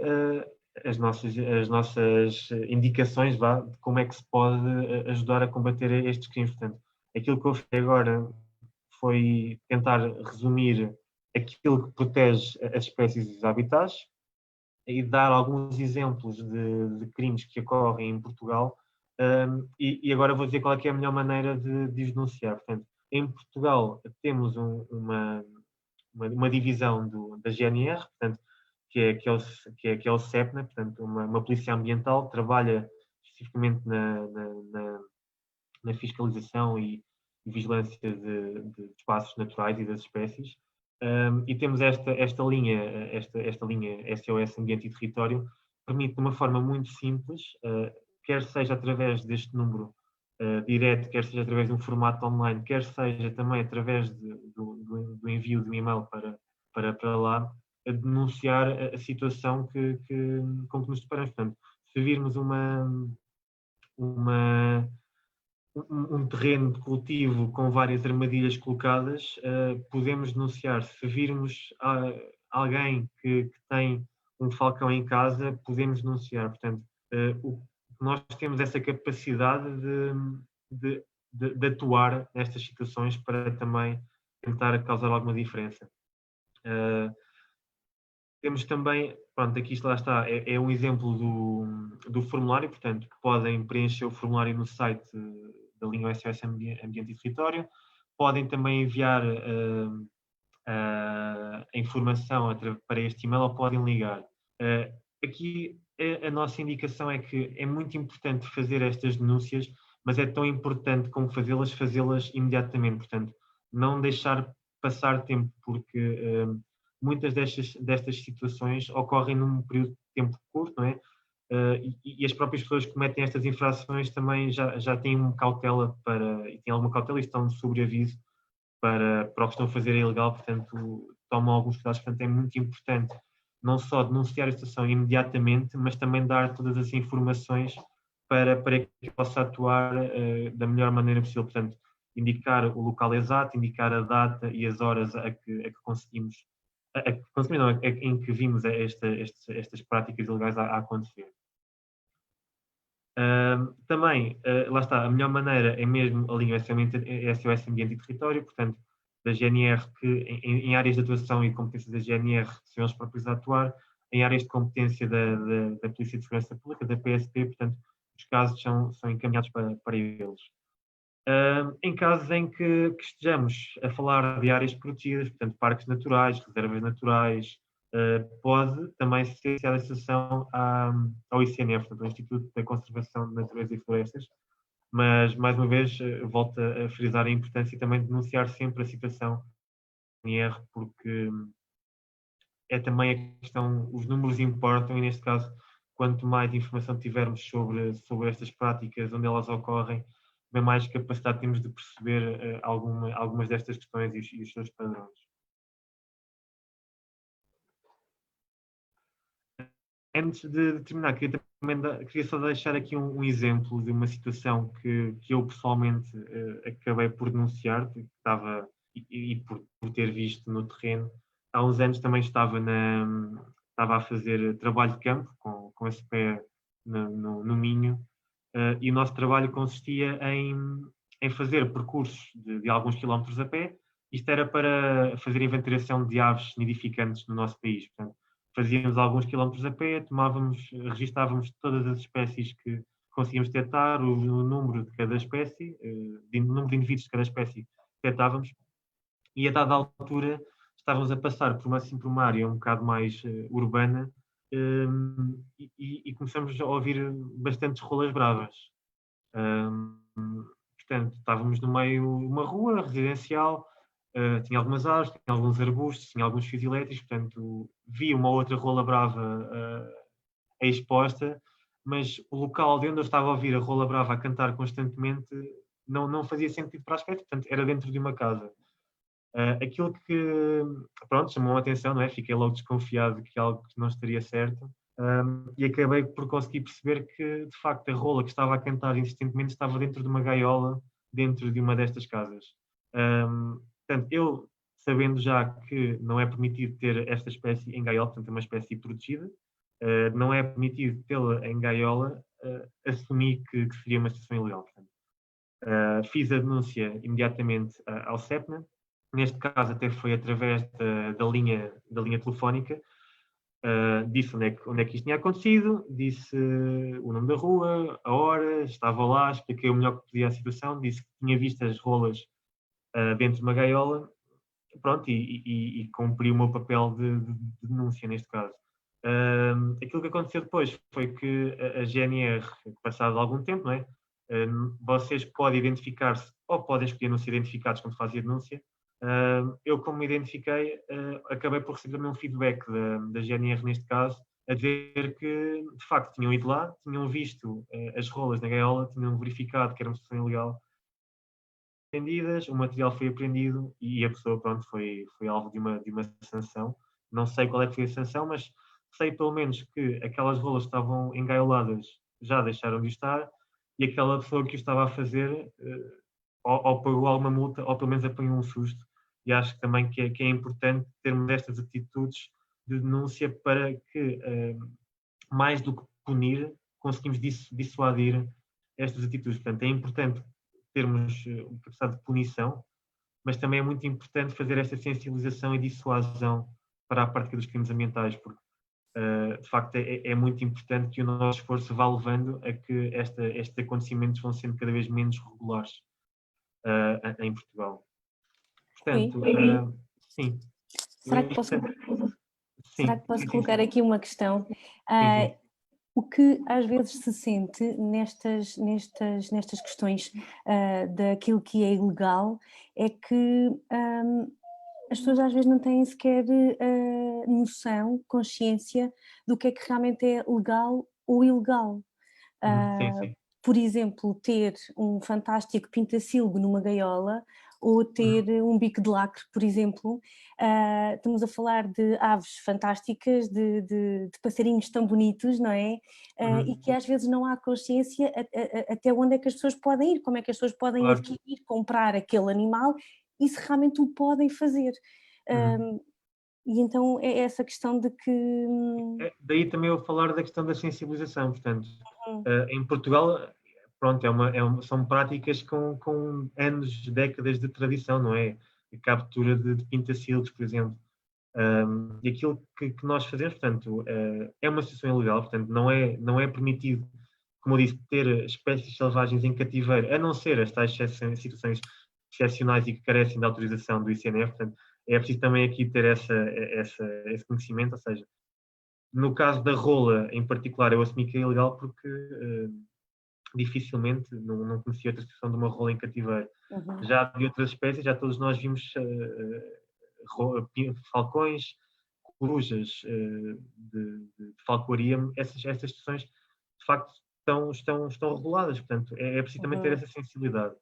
as nossas indicações, de como é que se pode ajudar a combater estes crimes. Portanto, aquilo que eu fiz agora foi tentar resumir aquilo que protege as espécies e os habitats e dar alguns exemplos de crimes que ocorrem em Portugal. E agora vou dizer qual é que é a melhor maneira de os denunciar. Portanto, em Portugal temos uma divisão da GNR, portanto, que é o CEPNA, portanto, uma polícia ambiental, trabalha especificamente na fiscalização e vigilância de espaços naturais e das espécies. E temos esta linha SOS Ambiente e Território, permite de uma forma muito simples, quer seja através deste número direto, quer seja através de um formato online, quer seja também através do envio de um e-mail para lá, a denunciar a situação com que nos deparamos. Portanto, se virmos um terreno de cultivo com várias armadilhas colocadas, podemos denunciar. Se virmos alguém que tem um falcão em casa, podemos denunciar. Portanto, nós temos essa capacidade de atuar nestas situações para também tentar causar alguma diferença. Temos também, pronto, aqui lá está, é um exemplo do formulário, portanto, que podem preencher o formulário no site da linha SOS Ambiente e Território, podem também enviar a informação para este e-mail ou podem ligar. Aqui a nossa indicação é que é muito importante fazer estas denúncias, mas é tão importante como fazê-las imediatamente, portanto, não deixar passar tempo, porque muitas destas situações ocorrem num período de tempo curto, não é? E as próprias pessoas que cometem estas infrações também já têm uma cautela e têm alguma cautela e estão de sobreaviso para o que estão a fazer é ilegal, portanto, tomam alguns cuidados. Portanto, é muito importante não só denunciar a situação imediatamente, mas também dar todas as informações para que possa atuar da melhor maneira possível. Portanto, indicar o local exato, indicar a data e as horas a que conseguimos, em que vimos estas práticas ilegais a acontecer. Também, lá está, a melhor maneira é mesmo a linha SOS Ambiente e Território, portanto, da GNR, que em áreas de atuação e competência da GNR são eles próprios a atuar, em áreas de competência da Polícia de Segurança Pública, da PSP, portanto, os casos são encaminhados para eles. Em casos em que estejamos a falar de áreas protegidas, portanto, parques naturais, reservas naturais, pode também ser iniciada a situação ao ICNF, portanto, ao Instituto da Conservação de Natureza e Florestas, mas, mais uma vez, volto a frisar a importância também de denunciar sempre a situação em IR, porque é também a questão, os números importam e, neste caso, quanto mais informação tivermos sobre estas práticas, onde elas ocorrem, bem mais capacidade temos de perceber algumas destas questões e os seus padrões. Antes de terminar, queria só deixar aqui um exemplo de uma situação que eu pessoalmente acabei por denunciar, e por ter visto no terreno. Há uns anos também estava a fazer trabalho de campo com esse pé no Minho, e o nosso trabalho consistia em fazer percursos de alguns quilómetros a pé. Isto era para fazer inventariação de aves nidificantes no nosso país. Portanto, fazíamos alguns quilómetros a pé, registávamos todas as espécies que conseguíamos detectar, o número de cada espécie, o número de indivíduos de cada espécie detectávamos, e a dada altura estávamos a passar por uma área um bocado mais urbana, e começamos a ouvir bastantes rolas bravas. Portanto, estávamos no meio de uma rua residencial, tinha algumas árvores, tinha alguns arbustos, tinha alguns fios elétricos, portanto, vi uma outra rola brava exposta, mas o local de onde eu estava a ouvir a rola brava a cantar constantemente não fazia sentido para a espécie, portanto, era dentro de uma casa. Aquilo que, pronto, chamou a atenção, não é? Fiquei logo desconfiado que algo não estaria certo. E acabei por conseguir perceber que, de facto, a rola que estava a cantar insistentemente estava dentro de uma gaiola, dentro de uma destas casas. Portanto, eu, sabendo já que não é permitido ter esta espécie em gaiola, portanto, é uma espécie protegida, não é permitido tê-la em gaiola, assumi que seria uma situação ilegal. Portanto, fiz a denúncia imediatamente ao CEPNA. Neste caso, até foi através da linha telefónica. Disse onde é que isto tinha acontecido, disse o nome da rua, a hora, estava lá, expliquei o melhor que podia a situação, disse que tinha visto as rolas dentro de uma gaiola, pronto, e cumpri o meu papel de denúncia neste caso. Aquilo que aconteceu depois foi que a GNR, passado algum tempo, não é? Vocês podem identificar-se ou podem escolher não ser identificados quando fazem a denúncia. Eu, como me identifiquei, acabei por receber também um feedback da GNR, neste caso, a dizer que, de facto, tinham ido lá, tinham visto as rolas na gaiola, tinham verificado que era uma situação ilegal, apreendidas, o material foi apreendido e a pessoa, pronto, foi alvo de uma sanção. Não sei qual é que foi a sanção, mas sei pelo menos que aquelas rolas estavam engaioladas, já deixaram de estar, e aquela pessoa que o estava a fazer ou pagou alguma multa ou pelo menos apanhou um susto. E acho também que é importante termos estas atitudes de denúncia para que, mais do que punir, conseguimos dissuadir estas atitudes. Portanto, é importante termos uma capacidade de punição, mas também é muito importante fazer esta sensibilização e dissuasão para a prática dos crimes ambientais, porque de facto é muito importante que o nosso esforço vá levando a que estes acontecimentos vão sendo cada vez menos regulares em Portugal. Rui, Portanto, sim. será que posso, será que posso colocar aqui uma questão? Sim. O que às vezes se sente nestas questões daquilo que é ilegal é que as pessoas às vezes não têm sequer noção, consciência do que é que realmente é legal ou ilegal. Sim. Por exemplo, ter um fantástico pintacilgo numa gaiola ou ter um bico de lacre, por exemplo. Estamos a falar de aves fantásticas, de passarinhos tão bonitos, não é? E que às vezes não há consciência até onde é que as pessoas podem ir, como é que as pessoas podem adquirir, comprar aquele animal e se realmente o podem fazer. E então é essa questão de que... Daí também eu falar da questão da sensibilização, portanto, em Portugal, pronto, são práticas com anos, décadas de tradição, não é? A captura de pintacilgos, por exemplo. E aquilo que nós fazemos, portanto, é uma situação ilegal, portanto, não é permitido, como eu disse, ter espécies selvagens em cativeiro, a não ser as tais situações excepcionais e que carecem da autorização do ICNF, portanto, é preciso também aqui ter esse conhecimento, ou seja, no caso da rola em particular, eu assumi que é ilegal porque dificilmente não conhecia outra situação de uma rola em cativeiro. Já de outras espécies, já todos nós vimos falcões, corujas de falcoaria, essas situações de facto estão reguladas, portanto é preciso também ter essa sensibilidade.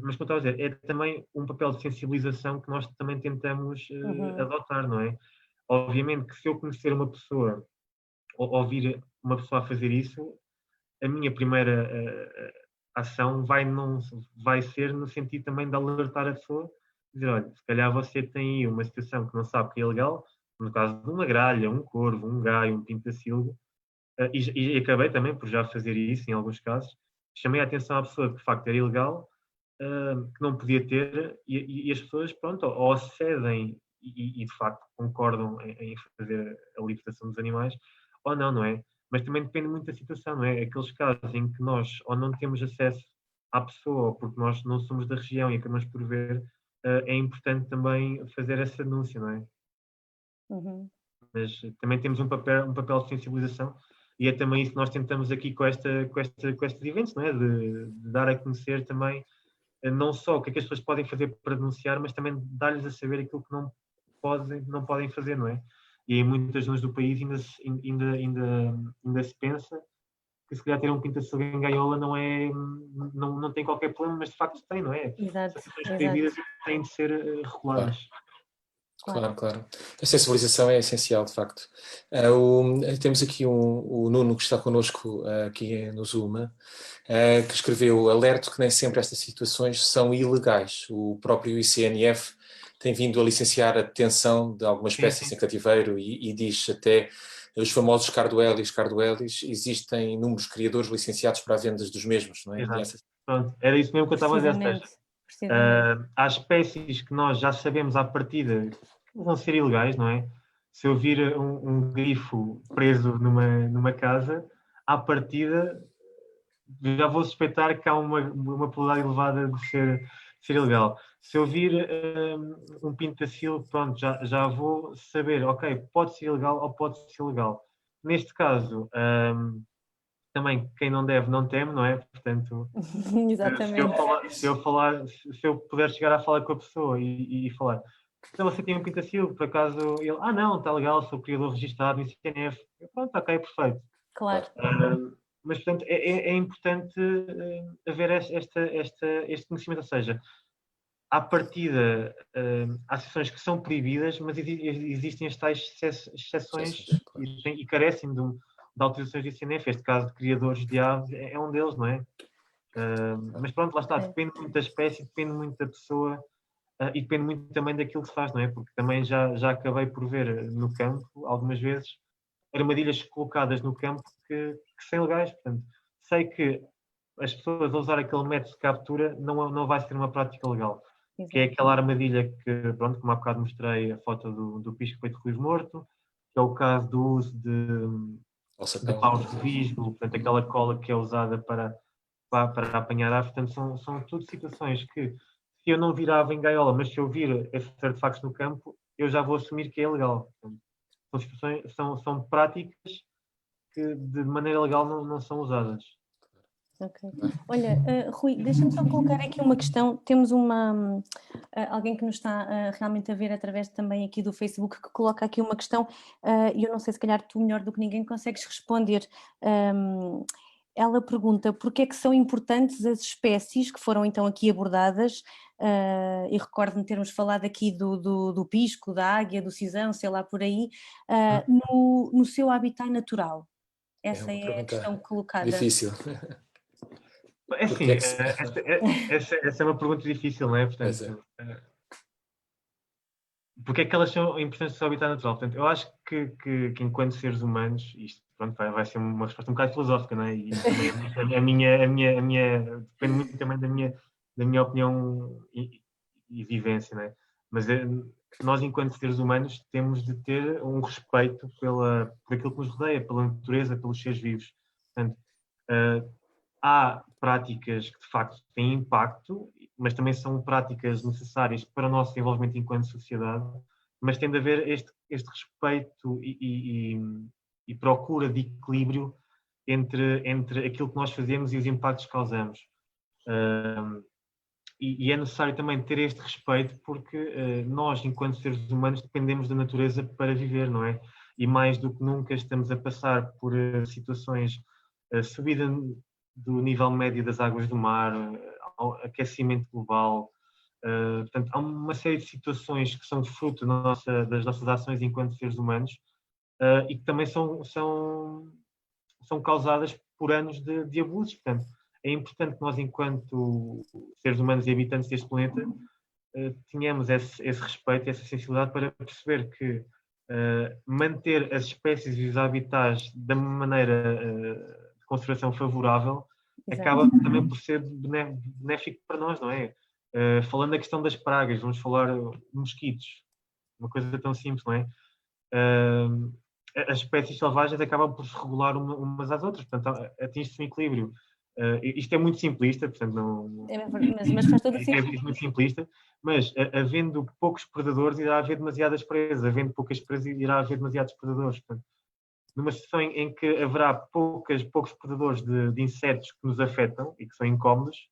Mas como eu estava a dizer, é também um papel de sensibilização que nós também tentamos adotar, não é? Obviamente que se eu conhecer uma pessoa ou ouvir uma pessoa a fazer isso, a minha primeira ação vai ser no sentido também de alertar a pessoa, dizer, olha, se calhar você tem aí uma situação que não sabe que é ilegal, no caso de uma gralha, um corvo, um gaio, um pintacilgo, e acabei também por já fazer isso em alguns casos, chamei a atenção à pessoa que de facto era ilegal, que não podia ter, e as pessoas, pronto, ou cedem e de facto concordam em fazer a libertação dos animais, ou não, não é? Mas também depende muito da situação, não é? Aqueles casos em que nós ou não temos acesso à pessoa, ou porque nós não somos da região e acabamos por ver, é importante também fazer essa denúncia, não é? Uhum. Mas também temos um papel de sensibilização e é também isso que nós tentamos aqui com estes eventos, não é? De dar a conhecer também não só o que é que as pessoas podem fazer para denunciar, mas também dar-lhes a saber aquilo que não podem fazer, não é? E em muitas zonas do país ainda se pensa que se calhar ter um pinta-fogo em gaiola não tem qualquer problema, mas de facto tem, não é? Exato, São situações exato. proibidas e têm de ser reguladas. Claro. A sensibilização é essencial, de facto. Temos aqui o Nuno, que está connosco aqui no Zoom, que escreveu: alerto que nem sempre estas situações são ilegais. O próprio ICNF tem vindo a licenciar a detenção de algumas espécies em cativeiro e diz até os famosos carduelis, existem inúmeros criadores licenciados para a venda dos mesmos, não é? Exato. Pronto, era isso mesmo que eu estava a dizer. Precisamente. Há espécies que nós já sabemos à partida que vão ser ilegais, não é? Se eu vir um grifo preso numa casa, à partida já vou suspeitar que há uma probabilidade elevada de ser ilegal. Se eu vir um pintacil, pronto, já vou saber, ok, pode ser ilegal ou pode ser ilegal. Neste caso, também quem não deve não teme, não é? Portanto, Exatamente. se eu puder chegar a falar com a pessoa e falar, então você tem um pintacil, por acaso ele, não, está legal, sou criador registado no ICNF. Pronto, ok, perfeito. Claro. Mas, portanto, é importante haver este conhecimento, ou seja, à partida, há sessões que são proibidas, mas existem as tais exceções e carecem de autorizações do ICNF. Este caso de criadores de aves é um deles, não é? Mas pronto, lá está, depende muito da espécie, depende muito da pessoa e depende muito também daquilo que se faz, não é? Porque também já acabei por ver no campo, algumas vezes, armadilhas colocadas no campo que são ilegais. Portanto, sei que as pessoas a usar aquele método de captura não vai ser uma prática legal. Exato. Que é aquela armadilha que, pronto, como há bocado mostrei a foto do pisco feito de ruivo morto, que é o caso do uso de paus de visgo, portanto, aquela cola que é usada para apanhar aves. Portanto, são tudo situações que, se eu não vir a ave em gaiola, mas se eu vir esses artefactos no campo, eu já vou assumir que é ilegal. Portanto, são práticas que de maneira legal não são usadas. Ok. Olha, Rui, deixa-me só colocar aqui uma questão. Temos alguém que nos está realmente a ver através também aqui do Facebook, que coloca aqui uma questão e eu não sei, se calhar tu melhor do que ninguém consegues responder. Ela pergunta porque é que são importantes as espécies que foram então aqui abordadas, e recordo-me termos falado aqui do pisco, da águia, do cisão, sei lá por aí, no seu habitat natural. Essa é a questão colocada. Difícil. É assim, essa é uma pergunta difícil, não é? Portanto, porque é que elas são importantes no seu habitat natural? Portanto, eu acho que enquanto seres humanos, isto pronto, vai ser uma resposta um bocado filosófica, não é? E também depende muito também da minha opinião e vivência, não é? Mas nós, enquanto seres humanos, temos de ter um respeito por aquilo que nos rodeia, pela natureza, pelos seres vivos. Portanto, há práticas que de facto têm impacto, mas também são práticas necessárias para o nosso desenvolvimento enquanto sociedade, mas tem de haver este respeito e procura de equilíbrio entre aquilo que nós fazemos e os impactos que causamos. E é necessário também ter este respeito porque nós, enquanto seres humanos, dependemos da natureza para viver, não é? E mais do que nunca estamos a passar por situações, subida do nível médio das águas do mar, aquecimento global. Portanto, há uma série de situações que são fruto das nossas ações enquanto seres humanos e que também são causadas por anos de abusos. Portanto, é importante que nós, enquanto seres humanos e habitantes deste planeta, tenhamos esse respeito, essa sensibilidade para perceber que manter as espécies e os habitats da maneira de conservação favorável acaba também por ser benéfico para nós, não é? Falando da questão das pragas, vamos falar de mosquitos. uma coisa tão simples, não é? As espécies selvagens acabam por se regular umas às outras, portanto, atinge-se um equilíbrio. Isto é muito simplista, portanto, não. Mas faz todo o Isto é sentido. muito simplista, mas havendo poucos predadores, irá haver demasiadas presas, havendo poucas presas, irá haver demasiados predadores. Portanto, numa situação em que haverá poucos predadores de insetos que nos afetam e que são incómodos,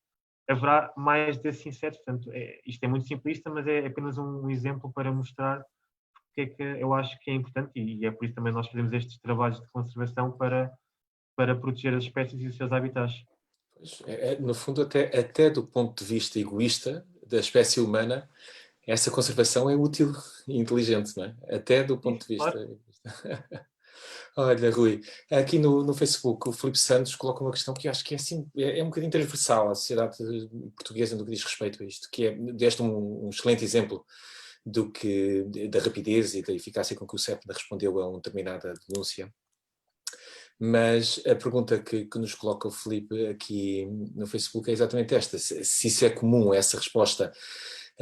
haverá mais desses insetos. Portanto, isto é muito simplista, mas é apenas um exemplo para mostrar porque é que eu acho que é importante e é por isso também nós fazemos estes trabalhos de conservação para proteger as espécies e os seus habitats. No fundo, até do ponto de vista egoísta da espécie humana, essa conservação é útil e inteligente, não é? Até do ponto de vista... Claro. Olha, Rui, aqui no Facebook o Filipe Santos coloca uma questão que eu acho que é, assim, é um bocadinho transversal à sociedade portuguesa no que diz respeito a isto, que é, deste um excelente exemplo da rapidez e da eficácia com que o CEPNA respondeu a uma determinada denúncia. Mas a pergunta que nos coloca o Filipe aqui no Facebook é exatamente esta: se isso é comum, essa resposta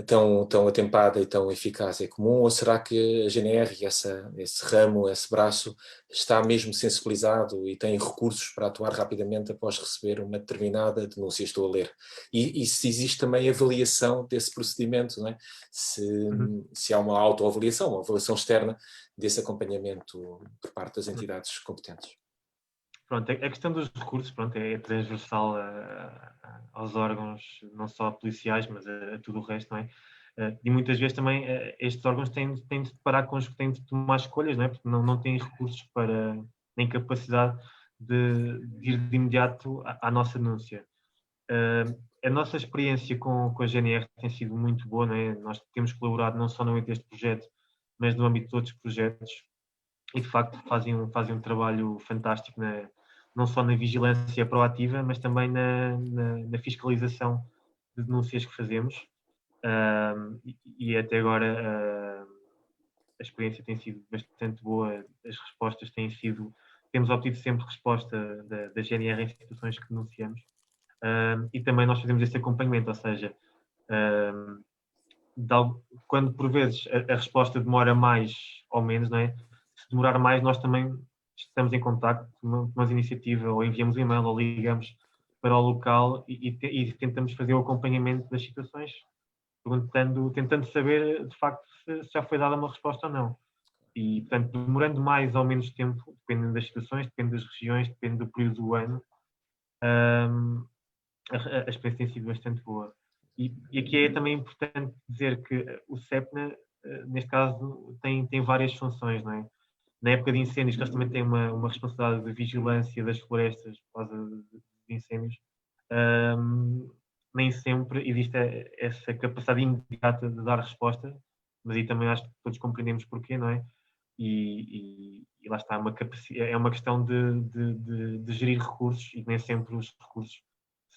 tão atempada e tão eficaz é comum, ou será que a GNR, esse ramo, esse braço, está mesmo sensibilizado e tem recursos para atuar rapidamente após receber uma determinada denúncia? Estou a ler. E se existe também avaliação desse procedimento, não é? Se há uma autoavaliação, uma avaliação externa desse acompanhamento por parte das entidades competentes. Pronto, a questão dos recursos, pronto, é transversal aos órgãos, não só policiais, mas a tudo o resto, não é? E muitas vezes também estes órgãos têm de deparar com têm de tomar escolhas, não é? Porque não têm recursos nem capacidade de ir de imediato à nossa denúncia. A nossa experiência com a GNR tem sido muito boa, não é? Nós temos colaborado não só no âmbito deste projeto, mas no âmbito de outros projetos, e de facto fazem um trabalho fantástico, não só na vigilância proativa, mas também na fiscalização de denúncias que fazemos. E até agora a experiência tem sido bastante boa, as respostas temos obtido sempre resposta da GNR em situações que denunciamos. E também nós fazemos este acompanhamento, ou seja, quando por vezes a resposta demora mais ou menos, não é? Se demorar mais, nós também estamos em contacto, tomamos iniciativa, ou enviamos um e-mail, ou ligamos para o local e tentamos fazer o acompanhamento das situações, tentando saber de facto se já foi dada uma resposta ou não. E, portanto, demorando mais ou menos tempo, dependendo das situações, depende das regiões, depende do período do ano, a experiência tem sido bastante boa. E aqui é também importante dizer que o CEPNA, neste caso, tem várias funções, não é? Na época de incêndios, que eles também têm uma responsabilidade de vigilância das florestas por causa de incêndios, nem sempre existe essa capacidade imediata de dar resposta, mas aí também acho que todos compreendemos porquê, não é? E lá está, é uma questão de gerir recursos, e nem sempre os recursos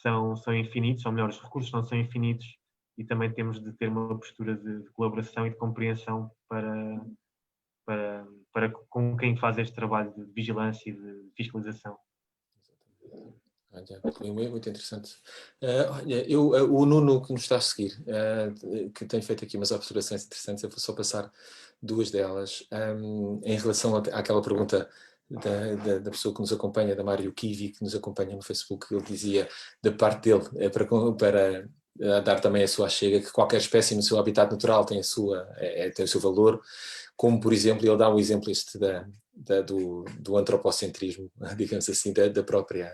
são infinitos, ou melhor, os recursos não são infinitos, e também temos de ter uma postura de colaboração e de compreensão para com quem faz este trabalho de vigilância e de fiscalização. Muito interessante. Olha, o Nuno que nos está a seguir, que tem feito aqui umas observações interessantes, eu vou só passar duas delas. Em relação àquela pergunta da pessoa que nos acompanha, da Mário Kivi, que nos acompanha no Facebook, ele dizia, da parte dele, para dar também a sua chega, que qualquer espécie no seu habitat natural tem o seu valor, como, por exemplo, ele dá um exemplo do antropocentrismo, digamos assim, da própria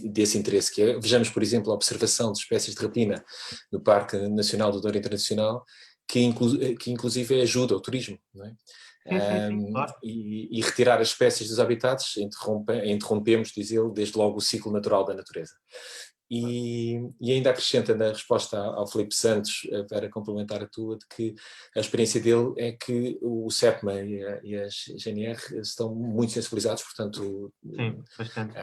desse interesse, que é, vejamos, por exemplo, a observação de espécies de rapina no Parque Nacional do Douro Internacional, que inclusive ajuda ao turismo, não é? Sim, claro. E retirar as espécies dos habitats interrompemos, diz ele, desde logo o ciclo natural da natureza. E ainda acrescenta na resposta ao Filipe Santos, para complementar a tua, de que a experiência dele é que o CEPMA e a GNR estão muito sensibilizados, portanto, sim, bastante.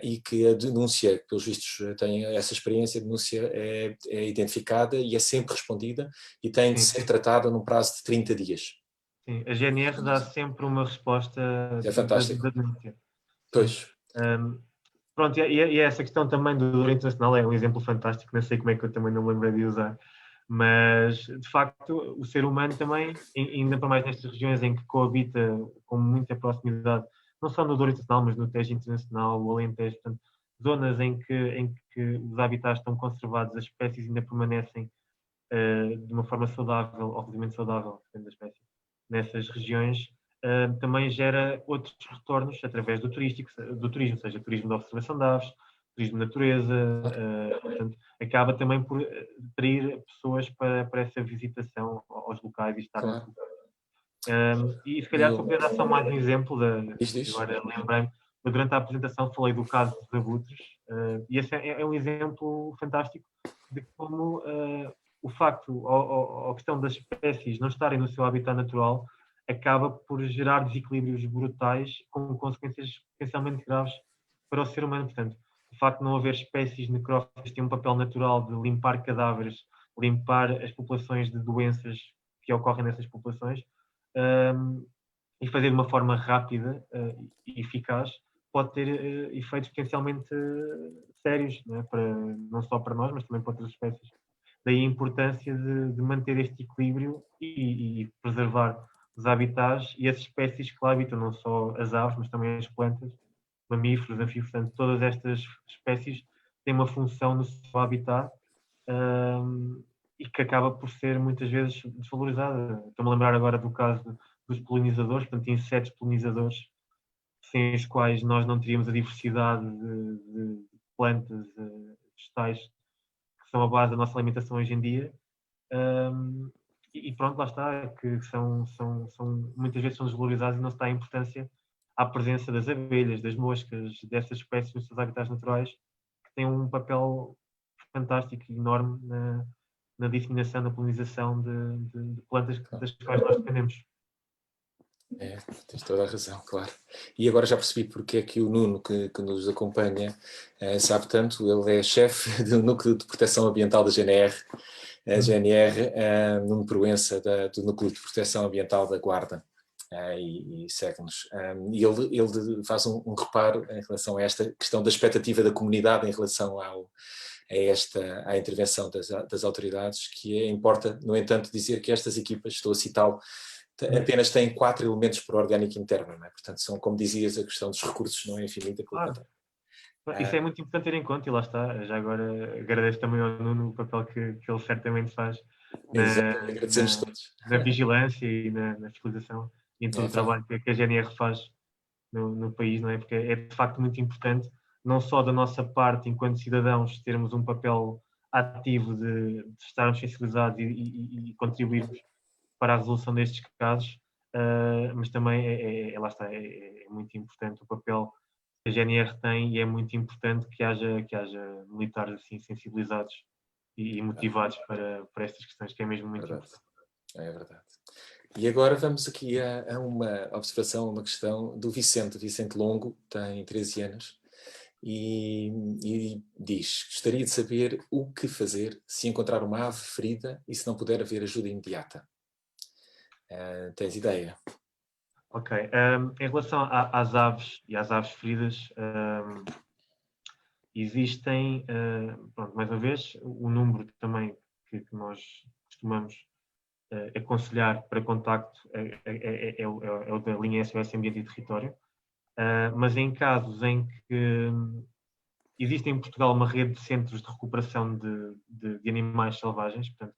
E que a denúncia, pelos vistos tem essa experiência, a denúncia é identificada e é sempre respondida e tem de ser tratada num prazo de 30 dias. Sim, a GNR dá sempre uma resposta É fantástico. da denúncia. Pois. Pronto, e essa questão também do Douro Internacional é um exemplo fantástico, não sei como é que eu também não me lembrei de usar, Mas, de facto, o ser humano também, ainda para mais nestas regiões em que coabita com muita proximidade, não só no Douro Internacional, mas no Tejo Internacional, o Alentejo, portanto, zonas em que os habitats estão conservados, as espécies ainda permanecem de uma forma saudável, ou relativamente saudável, depende da espécie, nessas regiões, também gera outros retornos através do turismo, seja turismo de observação de aves, turismo de natureza, portanto, acaba também por atrair pessoas para essa visitação aos locais e estar nos Claro. locais. E se calhar, se eu puder dar só mais um exemplo, Diz. agora lembrei-me, eu durante a apresentação falei do caso dos abutres, e esse é um exemplo fantástico de como o facto, ou a questão das espécies não estarem no seu habitat natural, acaba por gerar desequilíbrios brutais com consequências potencialmente graves para o ser humano. Portanto, o facto de não haver espécies necrófilas tem um papel natural de limpar cadáveres, limpar as populações de doenças que ocorrem nessas populações, e fazer de uma forma rápida e eficaz, pode ter efeitos potencialmente sérios, não é? Não só para nós, mas também para outras espécies. Daí a importância de manter este equilíbrio e preservar os habitats e as espécies que lá habitam, não só as aves, mas também as plantas, mamíferos, anfíbios, portanto, todas estas espécies têm uma função no seu habitat e que acaba por ser muitas vezes desvalorizada. Estou-me a lembrar agora do caso dos polinizadores, portanto, insetos polinizadores, sem os quais nós não teríamos a diversidade de plantas, vegetais, que são a base da nossa alimentação hoje em dia. E pronto, lá está, que muitas vezes são desvalorizados e não se dá importância à presença das abelhas, das moscas, dessas espécies nos seus habitats naturais, que têm um papel fantástico e enorme na disseminação, na polinização de plantas das quais nós dependemos. Tens toda a razão, claro. E agora já percebi porque é que o Nuno, que nos acompanha, sabe tanto. Ele é chefe do Núcleo de Proteção Ambiental da GNR, a GNR, Nuno Proença, do Núcleo de Proteção Ambiental da Guarda, e segue-nos. E ele faz um reparo em relação a esta questão da expectativa da comunidade em relação à intervenção das autoridades, que importa, no entanto, dizer que estas equipas, estou a citá-lo, apenas têm 4 elementos por orgânico interno, não é? Portanto, são, como dizias, a questão dos recursos não é infinita. Claro. Isso é muito importante ter em conta, e lá está. Já agora agradeço também ao Nuno o papel que ele certamente faz na vigilância e na fiscalização e em todo o trabalho que a GNR faz no país, não é? Porque é de facto muito importante, não só da nossa parte, enquanto cidadãos, termos um papel ativo de estarmos sensibilizados e contribuirmos para a resolução destes casos, mas também lá está, é muito importante o papel que a GNR tem e é muito importante que haja militares assim sensibilizados e motivados para estas questões, que é mesmo muito importante. É verdade. E agora vamos aqui a uma observação, uma questão do Vicente Longo, tem 13 anos, e diz: gostaria de saber o que fazer se encontrar uma ave ferida e se não puder haver ajuda imediata. Tens ideia? Ok. Em relação às aves e às aves feridas, existem, pronto, mais uma vez, o número também que nós costumamos aconselhar para contacto é o da linha SOS Ambiente e Território, mas em casos em que existe em Portugal uma rede de centros de recuperação de animais selvagens, portanto,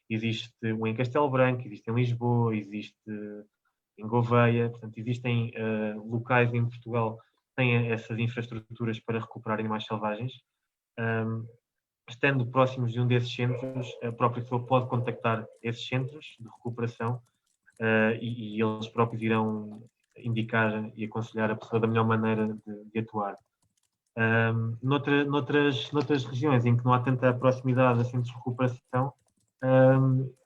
existe um em Castelo Branco, existe em Lisboa, existe em Gouveia, portanto, existem locais em Portugal que têm essas infraestruturas para recuperar animais selvagens. Estando próximos de um desses centros, a própria pessoa pode contactar esses centros de recuperação e eles próprios irão indicar e aconselhar a pessoa da melhor maneira de atuar. Noutras regiões em que não há tanta proximidade a centros de recuperação,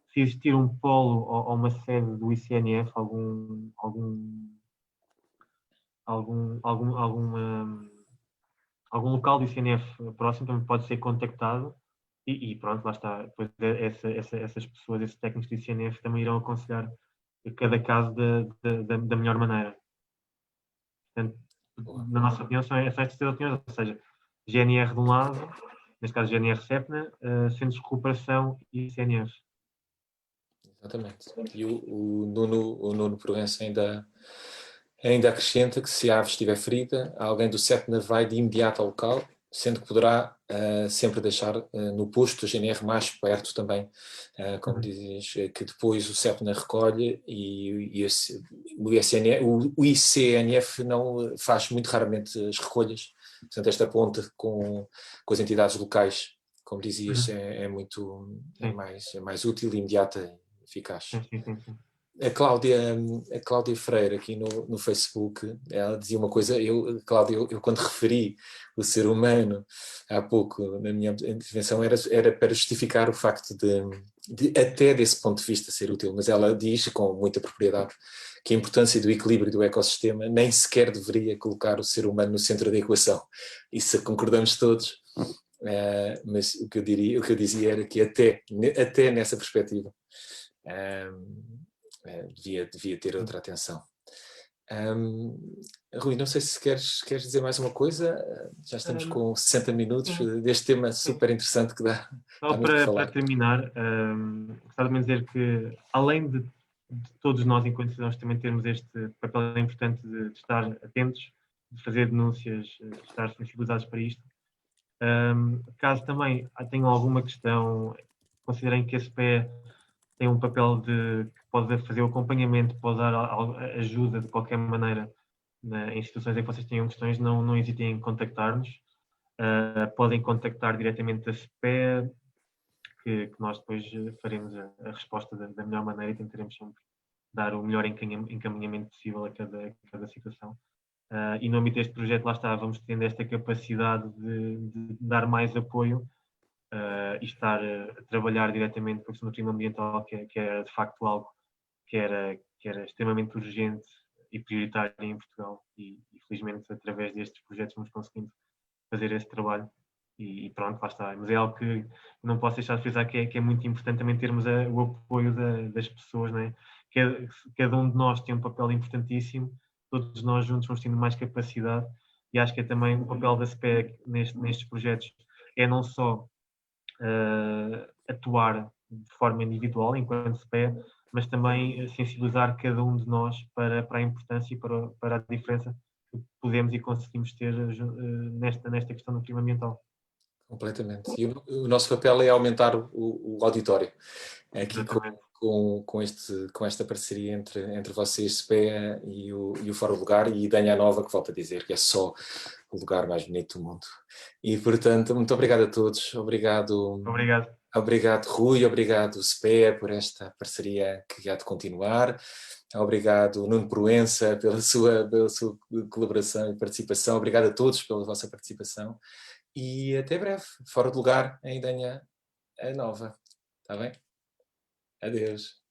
se existir um polo ou uma sede do ICNF, algum local do ICNF próximo também pode ser contactado e pronto, lá está. Depois essas pessoas, esses técnicos do ICNF também irão aconselhar cada caso da melhor maneira. Portanto, na nossa opinião, são estas três opiniões, ou seja, GNR de um lado, neste caso GNR-CEPNA, Centros de Recuperação e CNRs. Exatamente. E o Nuno Proença ainda acrescenta que se a ave estiver ferida, alguém do CEPNA vai de imediato ao local, sendo que poderá sempre deixar no posto do GNR mais perto também, como dizes, que depois o CEPNA recolhe e o ICNF não faz muito raramente as recolhas. Portanto, esta ponte com as entidades locais, como dizias, é mais útil, imediata e eficaz. Sim. A Cláudia Freire aqui no Facebook, ela dizia uma coisa, Cláudia, eu quando referi o ser humano há pouco na minha intervenção era para justificar o facto de até desse ponto de vista ser útil, mas ela diz com muita propriedade que a importância do equilíbrio do ecossistema nem sequer deveria colocar o ser humano no centro da equação. Isso concordamos todos, mas o que eu dizia era que até nessa perspectiva devia ter outra atenção. Rui, não sei se queres dizer mais uma coisa. Já estamos com 60 minutos deste tema super interessante que dá Só muito para falar. para terminar, gostava de dizer que, além de todos nós, enquanto cidadãos, também termos este papel importante de estar atentos, de fazer denúncias, de estar sensibilizados para isto, caso também tenham alguma questão, considerem que a SPE tem um papel que pode fazer o acompanhamento, pode dar ajuda de qualquer maneira em situações em que vocês tenham questões, não hesitem em contactar-nos. Podem contactar diretamente a SPE, que nós depois faremos a resposta da melhor maneira e tentaremos sempre dar o melhor encaminhamento possível a cada situação. E no âmbito deste projeto, lá está, vamos tendo esta capacidade de dar mais apoio e estar a trabalhar diretamente com a questão do clima ambiental, que era de facto algo que era extremamente urgente e prioritário em Portugal, e felizmente através destes projetos vamos conseguindo fazer esse trabalho e pronto, lá está. Mas é algo que não posso deixar de frisar que é muito importante também termos o apoio das pessoas, né? Cada um de nós tem um papel importantíssimo, todos nós juntos vamos tendo mais capacidade, e acho que é também o papel da SPEC nestes projetos, é não só atuar de forma individual enquanto SPE, mas também sensibilizar cada um de nós para a importância e para a diferença que podemos e conseguimos ter nesta questão do clima ambiental. Completamente. E o nosso papel é aumentar o auditório. Aqui com esta parceria entre vocês, SPEA e o Fórum Lugar, e Danha Nova, que volto a dizer que é só o lugar mais bonito do mundo. E, portanto, muito obrigado a todos. Obrigado, Rui, obrigado, SPEA, por esta parceria que há de continuar. Obrigado, Nuno Proença, pela sua colaboração e participação. Obrigado a todos pela vossa participação. E até breve, fora de lugar, em Danha Nova. Está bem? Adeus.